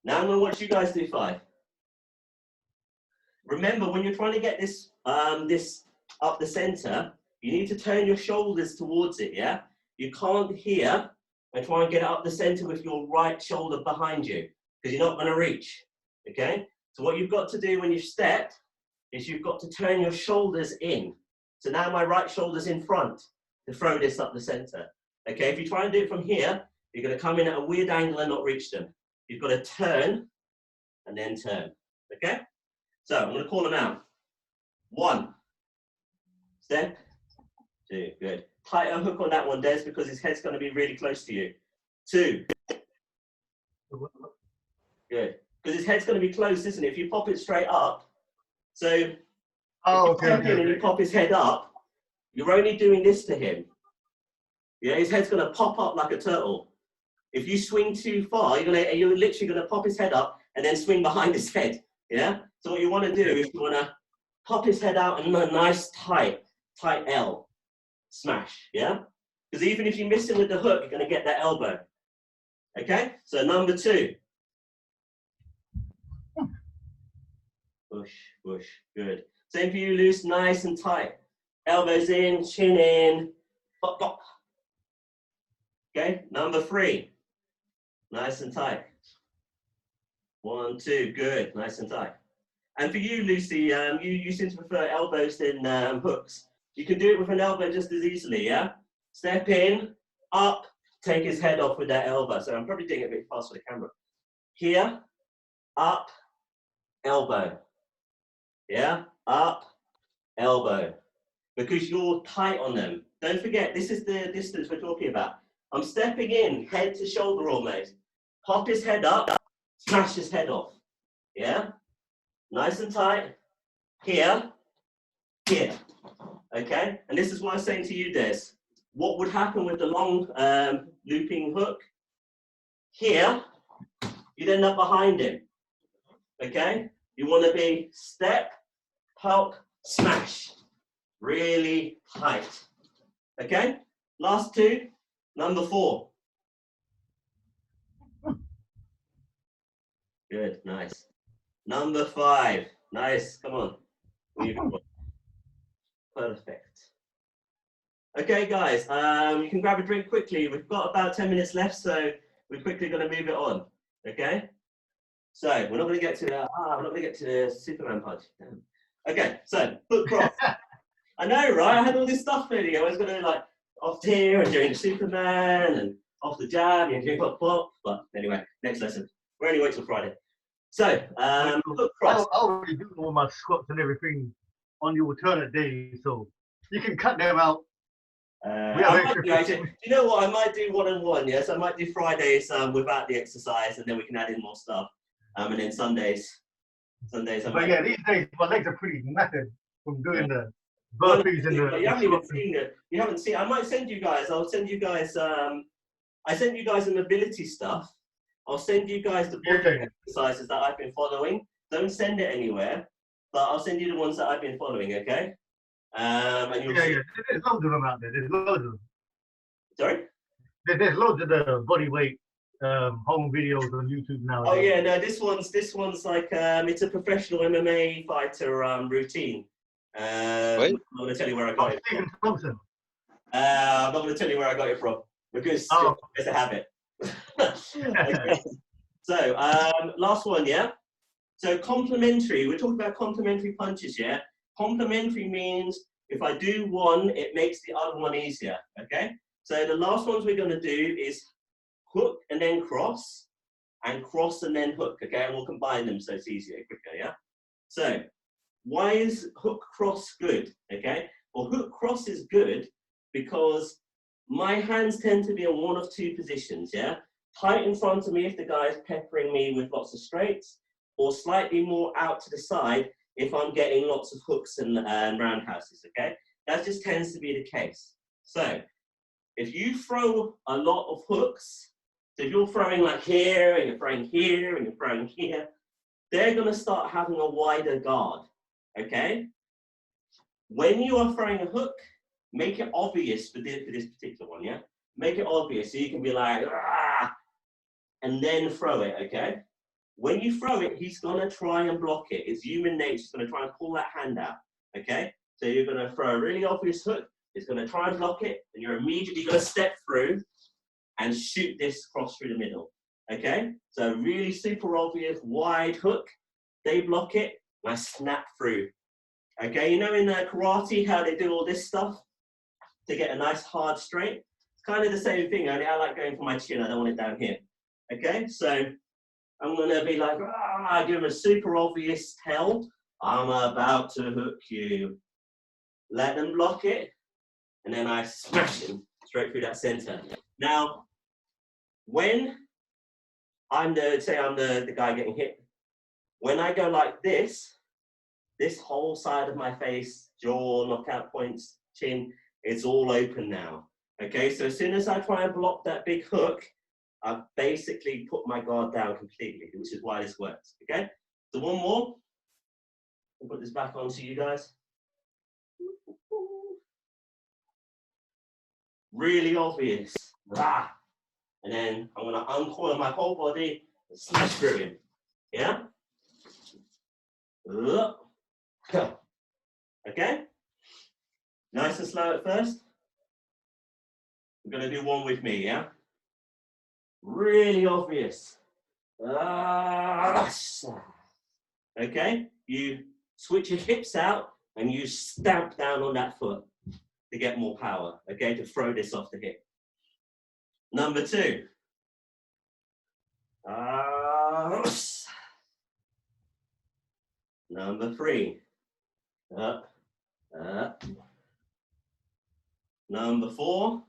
Now I'm going to watch you guys do 5. Remember, when you're trying to get this, this up the center, you need to turn your shoulders towards it, yeah? You can't here and try and get it up the center with your right shoulder behind you, because you're not going to reach, okay? So what you've got to do when you step is you've got to turn your shoulders in. So now my right shoulder's in front to throw this up the center. Okay, if you try and do it from here, you're going to come in at a weird angle and not reach them. You've got to turn and then turn. Okay? So I'm going to call them out. 1. Step. 2. Good. Tighter hook on that one, Des, because his head's going to be really close to you. 2. Good. Because his head's going to be close, isn't it? If you pop it straight up, so if you step in and you pop his head up, you're only doing this to him. Yeah, his head's going to pop up like a turtle. If you swing too far, you're literally going to pop his head up and then swing behind his head. Yeah? So what you want to do is you want to pop his head out and a nice tight L. Smash. Yeah? Because even if you miss him with the hook, you're going to get that elbow. Okay? So number 2. Push, push. Good. Same for you, loose, nice and tight. Elbows in, chin in. Pop, pop. Okay, number 3. Nice and tight. 1, 2, good, nice and tight. And for you, Lucy, you seem to prefer elbows than hooks. You can do it with an elbow just as easily, yeah? Step in, up, take his head off with that elbow. So I'm probably doing it a bit fast for the camera. Here, up, elbow. Yeah, up, elbow. Because you're tight on them. Don't forget, this is the distance we're talking about. I'm stepping in, head to shoulder almost. Pop his head up, smash his head off. Yeah? Nice and tight. Here, here. Okay? And this is what I'm saying to you, Des. What would happen with the long looping hook? Here, you'd end up behind him. Okay? You want to be step, pop, smash. Really tight. Okay? Last 2. Number 4. Good, nice. Number 5. Nice, come on. Perfect. Okay, guys, you can grab a drink quickly. We've got about 10 minutes left, so we're quickly going to move it on. Okay? So we're not going to get to we're not going to get to the Superman punch. Damn. Okay, so foot cross. I know, right? I had all this stuff ready. I was going to like off here and doing Superman and off the jab and doing pop pop. But anyway, next lesson. We're only wait till Friday. So foot cross. I already do all my squats and everything on the alternate days, so you can cut them out. You know what? I might do 1-on-1. Yes, I might do Fridays without the exercise, and then we can add in more stuff. And then Sundays. But yeah, these days my legs are pretty knackered from doing the burpees and the. You haven't even seen it. You haven't seen. I might send you guys. I'll send you guys. I sent you guys the mobility stuff. I'll send you guys the body exercises that I've been following. Don't send it anywhere, but I'll send you the ones that I've been following. Okay. And you'll see. There's loads of them out there. There's loads of them. Sorry? There's loads of the body weight home videos on YouTube now. Oh yeah, no, this one's like it's a professional MMA fighter routine. I'm not going to tell you where I got it from. Thompson. I'm not going to tell you where I got it from because it's a habit. Okay. So last one, yeah. So complementary. We're talking about complementary punches, yeah. Complementary means if I do one, it makes the other one easier, okay? So the last ones we're going to do is hook and then cross, and cross and then hook, okay? And we'll combine them so it's easier, quicker, yeah? So why is hook cross good, okay? Well, hook cross is good because my hands tend to be in one of 2 positions, yeah? Tight in front of me if the guy is peppering me with lots of straights, or slightly more out to the side if I'm getting lots of hooks and roundhouses, okay? That just tends to be the case. So if you throw a lot of hooks, so if you're throwing like here, and you're throwing here, and you're throwing here, they're gonna start having a wider guard, okay? When you are throwing a hook, make it obvious for this particular one, yeah? make it obvious. So you can be like, ah, and then throw it, okay? When you throw it, he's gonna try and block it. It's human nature, he's gonna try and pull that hand out, okay? So you're gonna throw a really obvious hook, he's gonna try and block it, and you're immediately gonna step through and shoot this cross through the middle, okay? So really super obvious, wide hook, they block it, and I snap through. Okay, you know in karate how they do all this stuff to get a nice hard straight? It's kind of the same thing, only I like going for my chin, I don't want it down here. Okay, so I'm gonna be like, ah, give him a super obvious tell, I'm about to hook you. Let them block it, and then I smash him straight through that center. Now, when I'm the guy getting hit, when I go like this whole side of my face, jaw, knockout points, chin, it's all open now. Okay, so as soon as I try and block that big hook, I've basically put my guard down completely, which is why this works. Okay, so one more. I'll put this back on to you guys. Really obvious. Ah. And then I'm gonna uncoil my whole body and smash through him. Yeah? Okay? Nice and slow at first. We're gonna do one with me, yeah? Really obvious. Okay? You switch your hips out and you stamp down on that foot to get more power, okay? To throw this off the hip. Number 2. Number 3. Up. Number 4.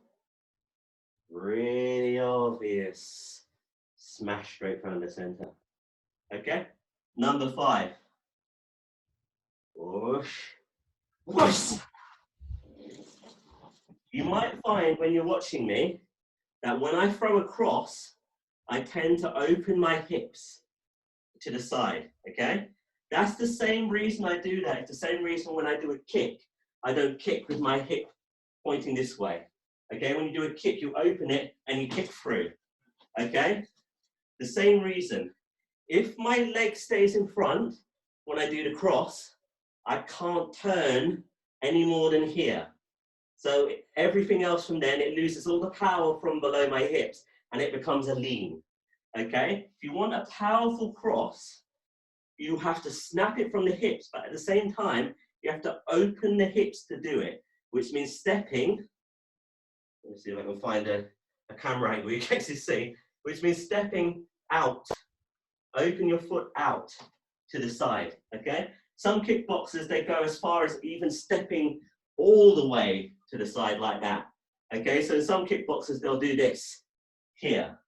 Really obvious. Smash straight from the center. Okay? Number 5. Whoosh. Whoosh. You might find when you're watching me that when I throw across, I tend to open my hips to the side, okay? That's the same reason I do that. It's the same reason when I do a kick, I don't kick with my hip pointing this way, okay? When you do a kick, you open it and you kick through, okay? The same reason. If my leg stays in front when I do the cross, I can't turn any more than here. So everything else from then, it loses all the power from below my hips and it becomes a lean, okay? If you want a powerful cross, you have to snap it from the hips, but at the same time, you have to open the hips to do it, which means stepping. Let me see if I can find a camera angle you can actually see, which means stepping out. Open your foot out to the side, okay? Some kickboxers, they go as far as even stepping all the way to the side like that, okay? So some kickboxers, they'll do this here.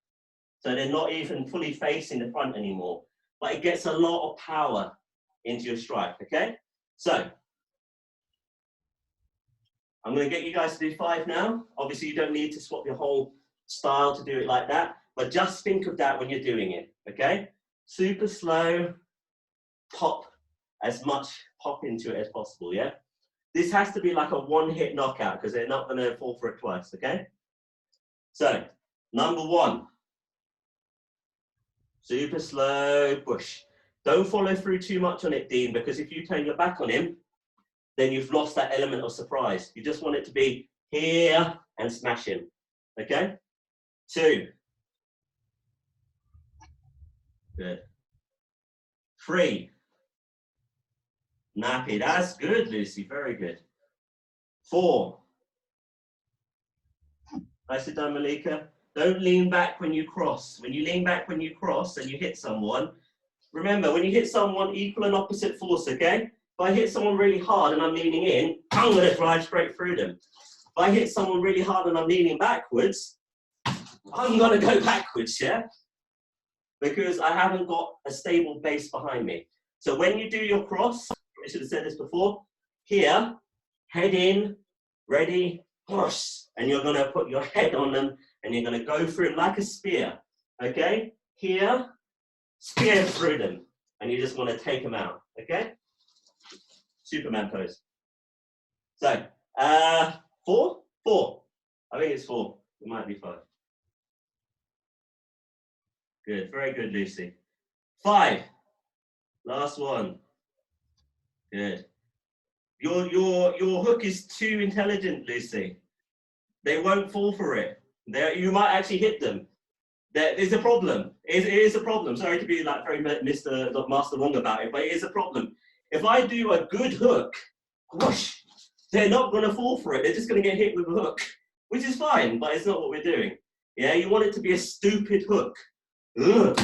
So they're not even fully facing the front anymore, but it gets a lot of power into your strike, okay? So, I'm gonna get you guys to do 5 now. Obviously, you don't need to swap your whole style to do it like that, but just think of that when you're doing it, okay? Super slow, pop as much pop into it as possible, yeah? This has to be like a one-hit knockout because they're not gonna fall for it twice, okay? So, number 1. Super slow push. Don't follow through too much on it, Dean, because if you turn your back on him, then you've lost that element of surprise. You just want it to be here and smash him, okay? 2. Good. 3. Nappy, that's good, Lucy, very good. 4. Nicely done, Malika. Don't lean back when you cross. When you lean back when you cross and you hit someone, remember, when you hit someone, equal and opposite force, okay? If I hit someone really hard and I'm leaning in, I'm going to drive straight through them. If I hit someone really hard and I'm leaning backwards, I'm going to go backwards, yeah? Because I haven't got a stable base behind me. So when you do your cross, I should have said this before, here, head in, ready, push, and you're going to put your head on them and you're going to go through it like a spear, okay? Here, spear through them, and you just want to take them out, okay? Superman pose. So, 4? 4. I think it's 4. It might be 5. Good, very good, Lucy. 5. Last one. Good. Your hook is too intelligent, Lucy. They won't fall for it. You might actually hit them. There is a problem. It is a problem. Sorry to be like very Mr. Master Wong about it, but it is a problem. If I do a good hook, whoosh, they're not going to fall for it. They're just going to get hit with a hook, which is fine, but it's not what we're doing. Yeah, you want it to be a stupid hook. Ugh.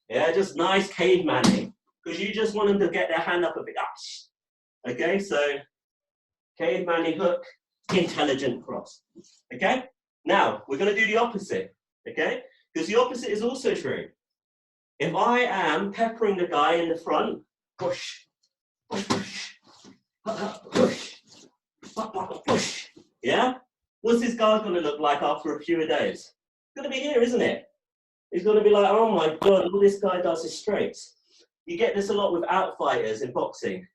Yeah, just nice caveman-ing, because you just want them to get their hand up a bit. Okay, so caveman-ing hook, intelligent cross. Okay, now we're going to do the opposite. Okay, because the opposite is also true. If I am peppering the guy in the front, push, push, push, push, push, yeah? What's this guy going to look like after a few days? It's going to be here, isn't it? He's going to be like, oh my God, all this guy does is straights. You get this a lot with outfighters in boxing.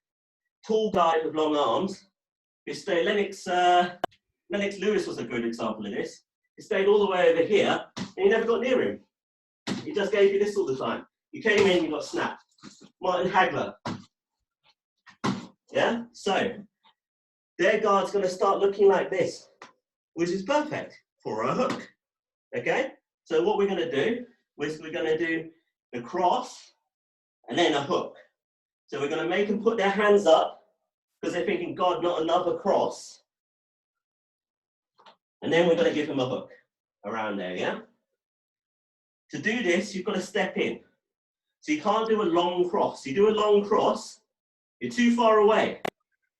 Tall guy with long arms. You stay, Lennox Lewis was a good example of this. He stayed all the way over here, and you never got near him. He just gave you this all the time. You came in, you got snapped. Martin Hagler. Yeah? So, their guard's going to start looking like this, which is perfect for a hook. Okay? So what we're going to do is we're going to do the cross and then a hook. So we're going to make them put their hands up because they're thinking, God, not another cross. And then we're going to give them a hook around there, yeah? To do this, you've got to step in. So you can't do a long cross. You do a long cross, you're too far away.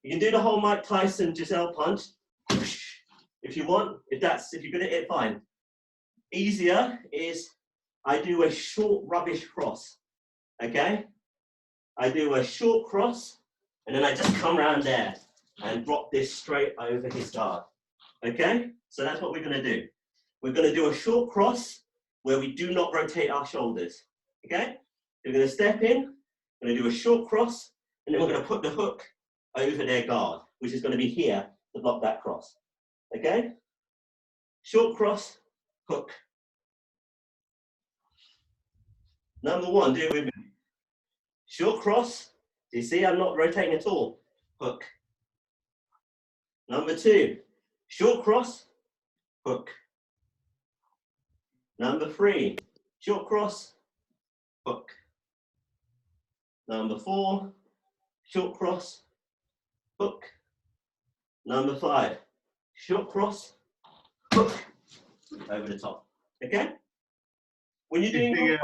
You can do the whole Mike Tyson Giselle punch if you want. If you're good at it, fine. Easier is I do a short rubbish cross. Okay? I do a short cross and then I just come around there and drop this straight over his guard. Okay? So that's what we're going to do. We're going to do a short cross where we do not rotate our shoulders. Okay? We're going to step in, we're going to do a short cross, and then we're going to put the hook over their guard, which is going to be here to block that cross. Okay? Short cross, hook. Number 1, do it with me. Short cross. Do you see I'm not rotating at all? Hook. Number 2, short cross, hook. Number 3, short cross, hook. Number 4, short cross, hook. Number 5, short cross, hook, over the top. Okay? When you're doing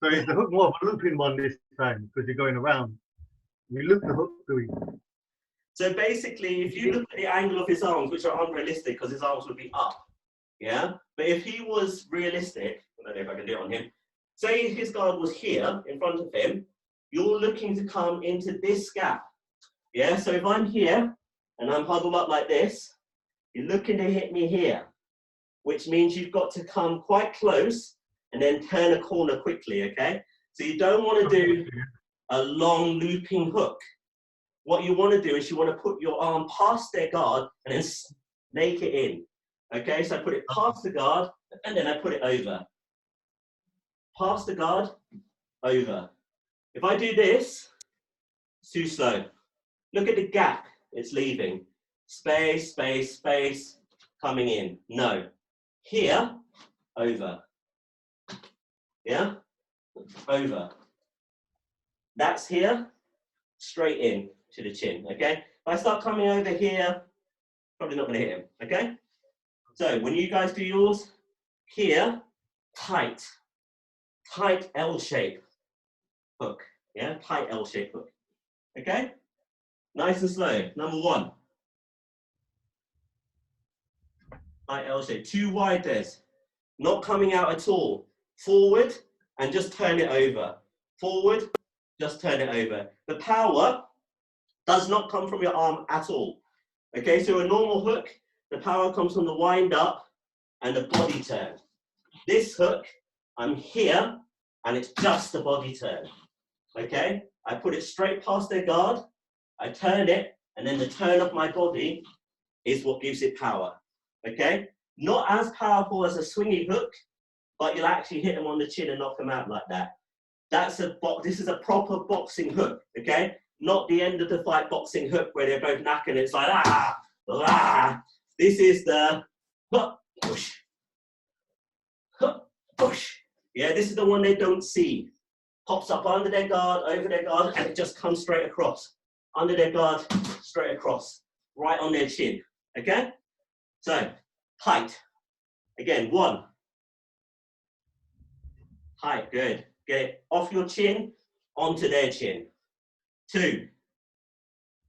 so is the hook more of a looping one this time because you're going around? You loop the hook through. So basically, if you look at the angle of his arms, which are unrealistic because his arms would be up, yeah? But if he was realistic, I don't know if I can do it on him, say his guard was here in front of him, you're looking to come into this gap, yeah? So if I'm here and I'm huddled up like this, you're looking to hit me here, which means you've got to come quite close and then turn a corner quickly, okay? So you don't want to do a long looping hook. What you want to do is you want to put your arm past their guard and then snake it in. Okay, so I put it past the guard and then I put it over. Past the guard, over. If I do this, it's too slow. Look at the gap it's leaving. Space, space, space, coming in. No. Here, over. Yeah? Over. That's here, straight in to the chin, okay? If I start coming over here, probably not going to hit him, okay? So when you guys do yours, here, tight L shape hook, yeah? Tight L shape hook, okay? Nice and slow. Number 1. Tight L shape. Too wide, Des. Not coming out at all. Forward and just turn it over. Forward, just turn it over. The power does not come from your arm at all. Okay, so a normal hook, the power comes from the wind up and the body turn. This hook, I'm here and it's just a body turn. Okay, I put it straight past their guard, I turn it, and then the turn of my body is what gives it power. Okay, Not as powerful as a swingy hook, but you'll actually hit them on the chin and knock them out like that. This is a proper boxing hook, okay? Not the end of the fight boxing hook where they're both knacking. It's like, ah, ah. This is the hook, push, hook, push. Yeah, this is the one they don't see. Pops up under their guard, over their guard, and it just comes straight across. Under their guard, straight across, right on their chin, okay? So, height. Again, 1. Height, good. Get it off your chin, onto their chin. 2.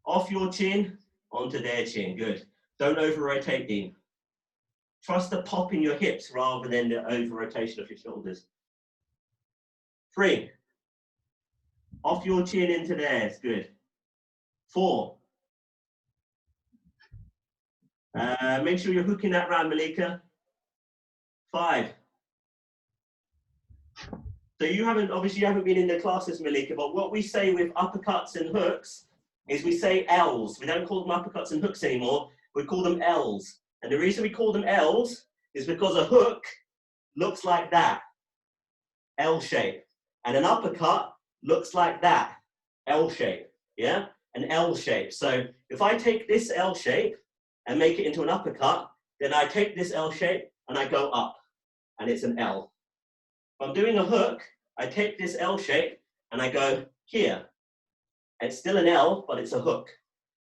Off your chin, onto their chin, good. Don't over-rotate, Dean. Trust the pop in your hips rather than the over-rotation of your shoulders. 3. Off your chin into theirs, good. 4. Make sure you're hooking that round, Malika. 5. So obviously you haven't been in the classes, Malika, but what we say with uppercuts and hooks is we say L's. We don't call them uppercuts and hooks anymore. We call them L's. And the reason we call them L's is because a hook looks like that, L shape. And an uppercut looks like that, L shape, yeah? An L shape. So if I take this L shape and make it into an uppercut, then I take this L shape and I go up, and it's an L. If I'm doing a hook, I take this L shape and I go here. It's still an L, but it's a hook.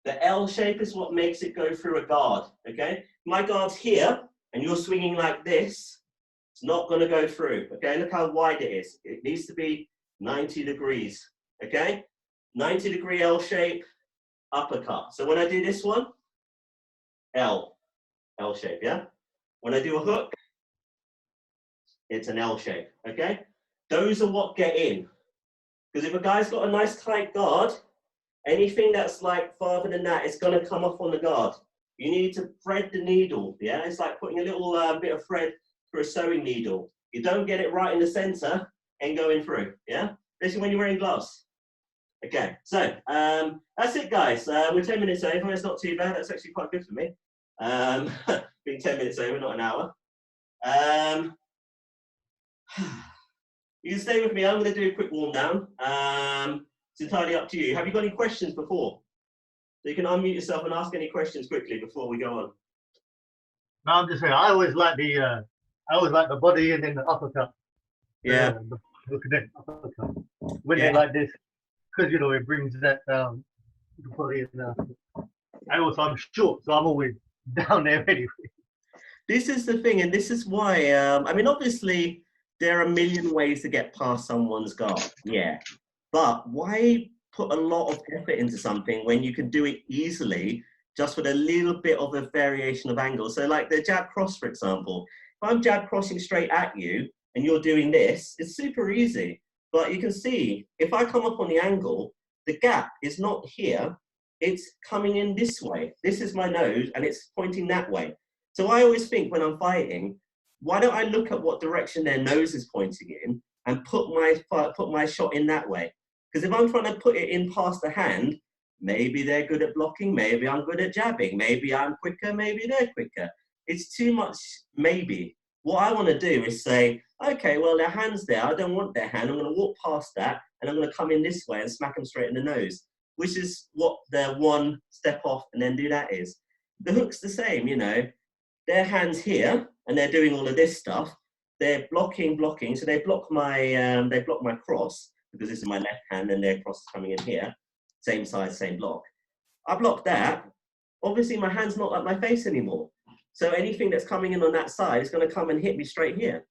The L shape is what makes it go through a guard, okay? My guard's here, and you're swinging like this, it's not gonna go through, okay? Look how wide it is. It needs to be 90 degrees, okay? 90-degree L shape, uppercut. So when I do this one, L shape, yeah? When I do a hook, it's an L shape, okay? Those are what get in. Because if a guy's got a nice tight guard, anything that's like farther than that, it's gonna come off on the guard. You need to thread the needle, yeah? It's like putting a little bit of thread through a sewing needle. You don't get it right in the center and going through, yeah? Especially when you're wearing gloves. Okay, so that's it, guys. We're 10 minutes over. It's not too bad. That's actually quite good for me. Being 10 minutes over, not an hour. You can stay with me. I'm going to do a quick warm down. It's entirely up to you. Have you got any questions before? So you can unmute yourself and ask any questions quickly before we go on. No, I'm just saying, I always like the body and then the uppercut. Yeah. The connect uppercut. When they're like this, because you know it brings that the body and I also I'm short, so I'm always down there anyway. This is the thing, and this is why. I mean, obviously, there are a million ways to get past someone's guard. Yeah, but why put a lot of effort into something when you can do it easily, just with a little bit of a variation of angle? So, like the jab cross, for example. If I'm jab crossing straight at you and you're doing this, it's super easy. But you can see, if I come up on the angle, the gap is not here, it's coming in this way. This is my nose, and it's pointing that way. So I always think when I'm fighting, why don't I look at what direction their nose is pointing in and put my shot in that way? Because if I'm trying to put it in past the hand, maybe they're good at blocking, maybe I'm good at jabbing, maybe I'm quicker, maybe they're quicker. It's too much maybe. What I want to do is say, okay, well, their hand's there. I don't want their hand. I'm going to walk past that, and I'm going to come in this way and smack them straight in the nose, which is what their one step off and then do that is. The hook's the same, you know. Their hand's here, and they're doing all of this stuff. They're blocking, so they block my cross, because this is my left hand, and their cross is coming in here. Same size, same block. I block that. Obviously, my hand's not at my face anymore. So anything that's coming in on that side is going to come and hit me straight here.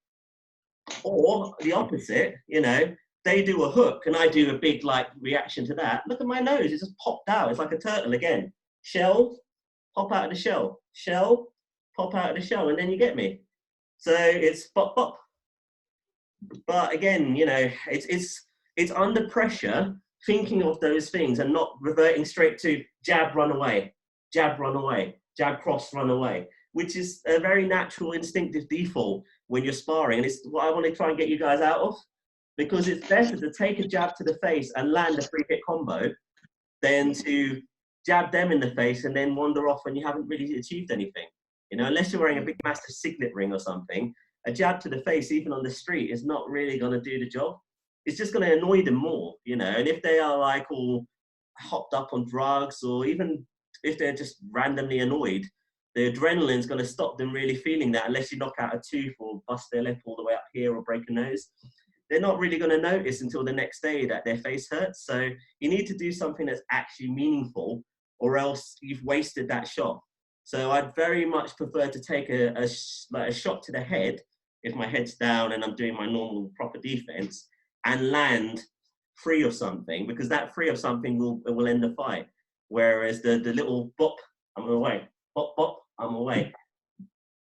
Or the opposite, you know, they do a hook and I do a big like reaction to that. Look at my nose, it just popped out. It's like a turtle again. Shell, pop out of the shell. Shell, pop out of the shell, and then you get me. So it's pop, pop. But again, you know, it's under pressure thinking of those things and not reverting straight to jab, run away, jab, cross, run away, which is a very natural instinctive default when you're sparring. And it's what I want to try and get you guys out of, because it's better to take a jab to the face and land a free hit combo than to jab them in the face and then wander off when you haven't really achieved anything. You know, unless you're wearing a big massive signet ring or something, a jab to the face, even on the street, is not really going to do the job. It's just going to annoy them more, you know. And if they are like all hopped up on drugs, or even if they're just randomly annoyed, the adrenaline's going to stop them really feeling that, unless you knock out a tooth or bust their lip all the way up here or break a nose. They're not really going to notice until the next day that their face hurts. So you need to do something that's actually meaningful, or else you've wasted that shot. So I'd very much prefer to take a shot to the head if my head's down and I'm doing my normal proper defense, and land free of something, because that free of something will end the fight. Whereas the little bop, I'm away, bop, bop, I'm away,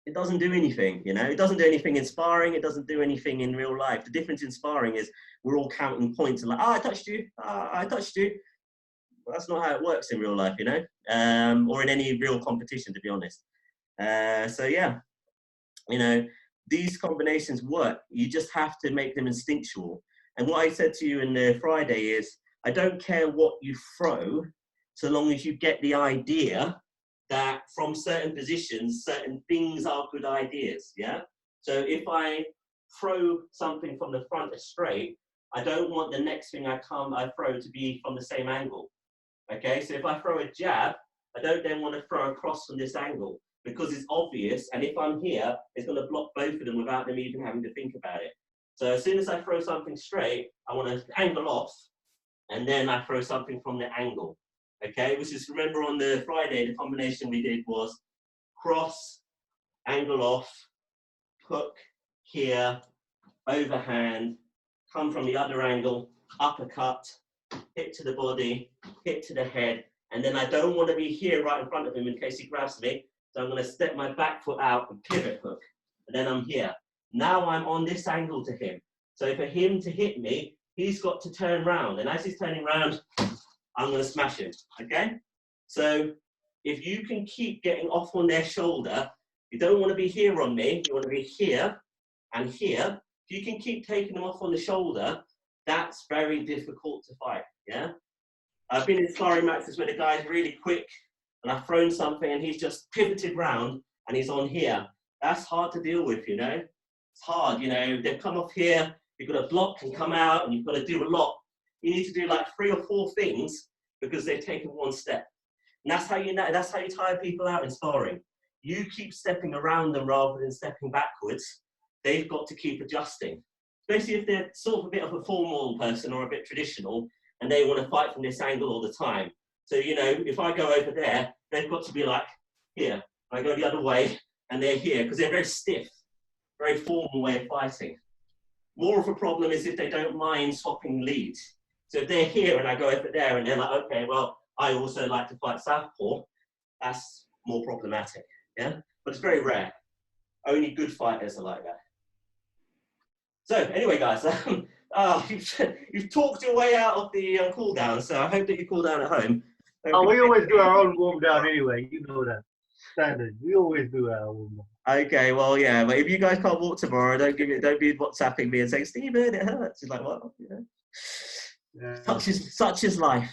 it doesn't do anything, you know. It doesn't do anything in sparring. It doesn't do anything in real life. The difference in sparring is we're all counting points and like, I touched you, I touched you. Well, that's not how it works in real life, you know, or in any real competition, to be honest. So yeah, you know, these combinations work. You just have to make them instinctual. And what I said to you in the Friday is, I don't care what you throw, so long as you get the idea that from certain positions, certain things are good ideas, yeah? So if I throw something from the front straight, I don't want the next thing I throw to be from the same angle, okay? So if I throw a jab, I don't then want to throw across from this angle, because it's obvious, and if I'm here, it's going to block both of them without them even having to think about it. So as soon as I throw something straight, I want to angle off, and then I throw something from the angle. Okay, which is, remember on the Friday, the combination we did was cross, angle off, hook here, overhand, come from the other angle, uppercut, hit to the body, hit to the head, and then I don't want to be here right in front of him in case he grabs me, so I'm going to step my back foot out and pivot hook, and then I'm here. Now I'm on this angle to him. So for him to hit me, he's got to turn round, and as he's turning round, I'm going to smash him, okay? So if you can keep getting off on their shoulder, you don't want to be here on me, you want to be here and here. If you can keep taking them off on the shoulder, that's very difficult to fight, yeah? I've been in sparring matches where the guy's really quick and I've thrown something and he's just pivoted round and he's on here. That's hard to deal with, you know? It's hard, you know, they've come off here, you've got to block and come out, and you've got to do a lot. You need to do like 3 or 4 things because they've taken one step. And that's how you know, that's how you tire people out in sparring. You keep stepping around them rather than stepping backwards. They've got to keep adjusting. Especially if they're sort of a bit of a formal person or a bit traditional and they want to fight from this angle all the time. So, you know, if I go over there, they've got to be like here. I go the other way and they're here because they're very stiff, very formal way of fighting. More of a problem is if they don't mind swapping leads. So if they're here and I go over there and they're like, okay, well, I also like to fight southpaw, that's more problematic, yeah? But it's very rare. Only good fighters are like that. So anyway, guys, you've talked your way out of the cool down, so I hope that you cool down at home. Oh, we always do our own warm down anyway, you know that. Standard. We always do our warm down. Okay, well, yeah, but if you guys can't walk tomorrow, don't be WhatsApping me and saying, Stephen, it hurts. It's like, well, you know, Yeah. such is life.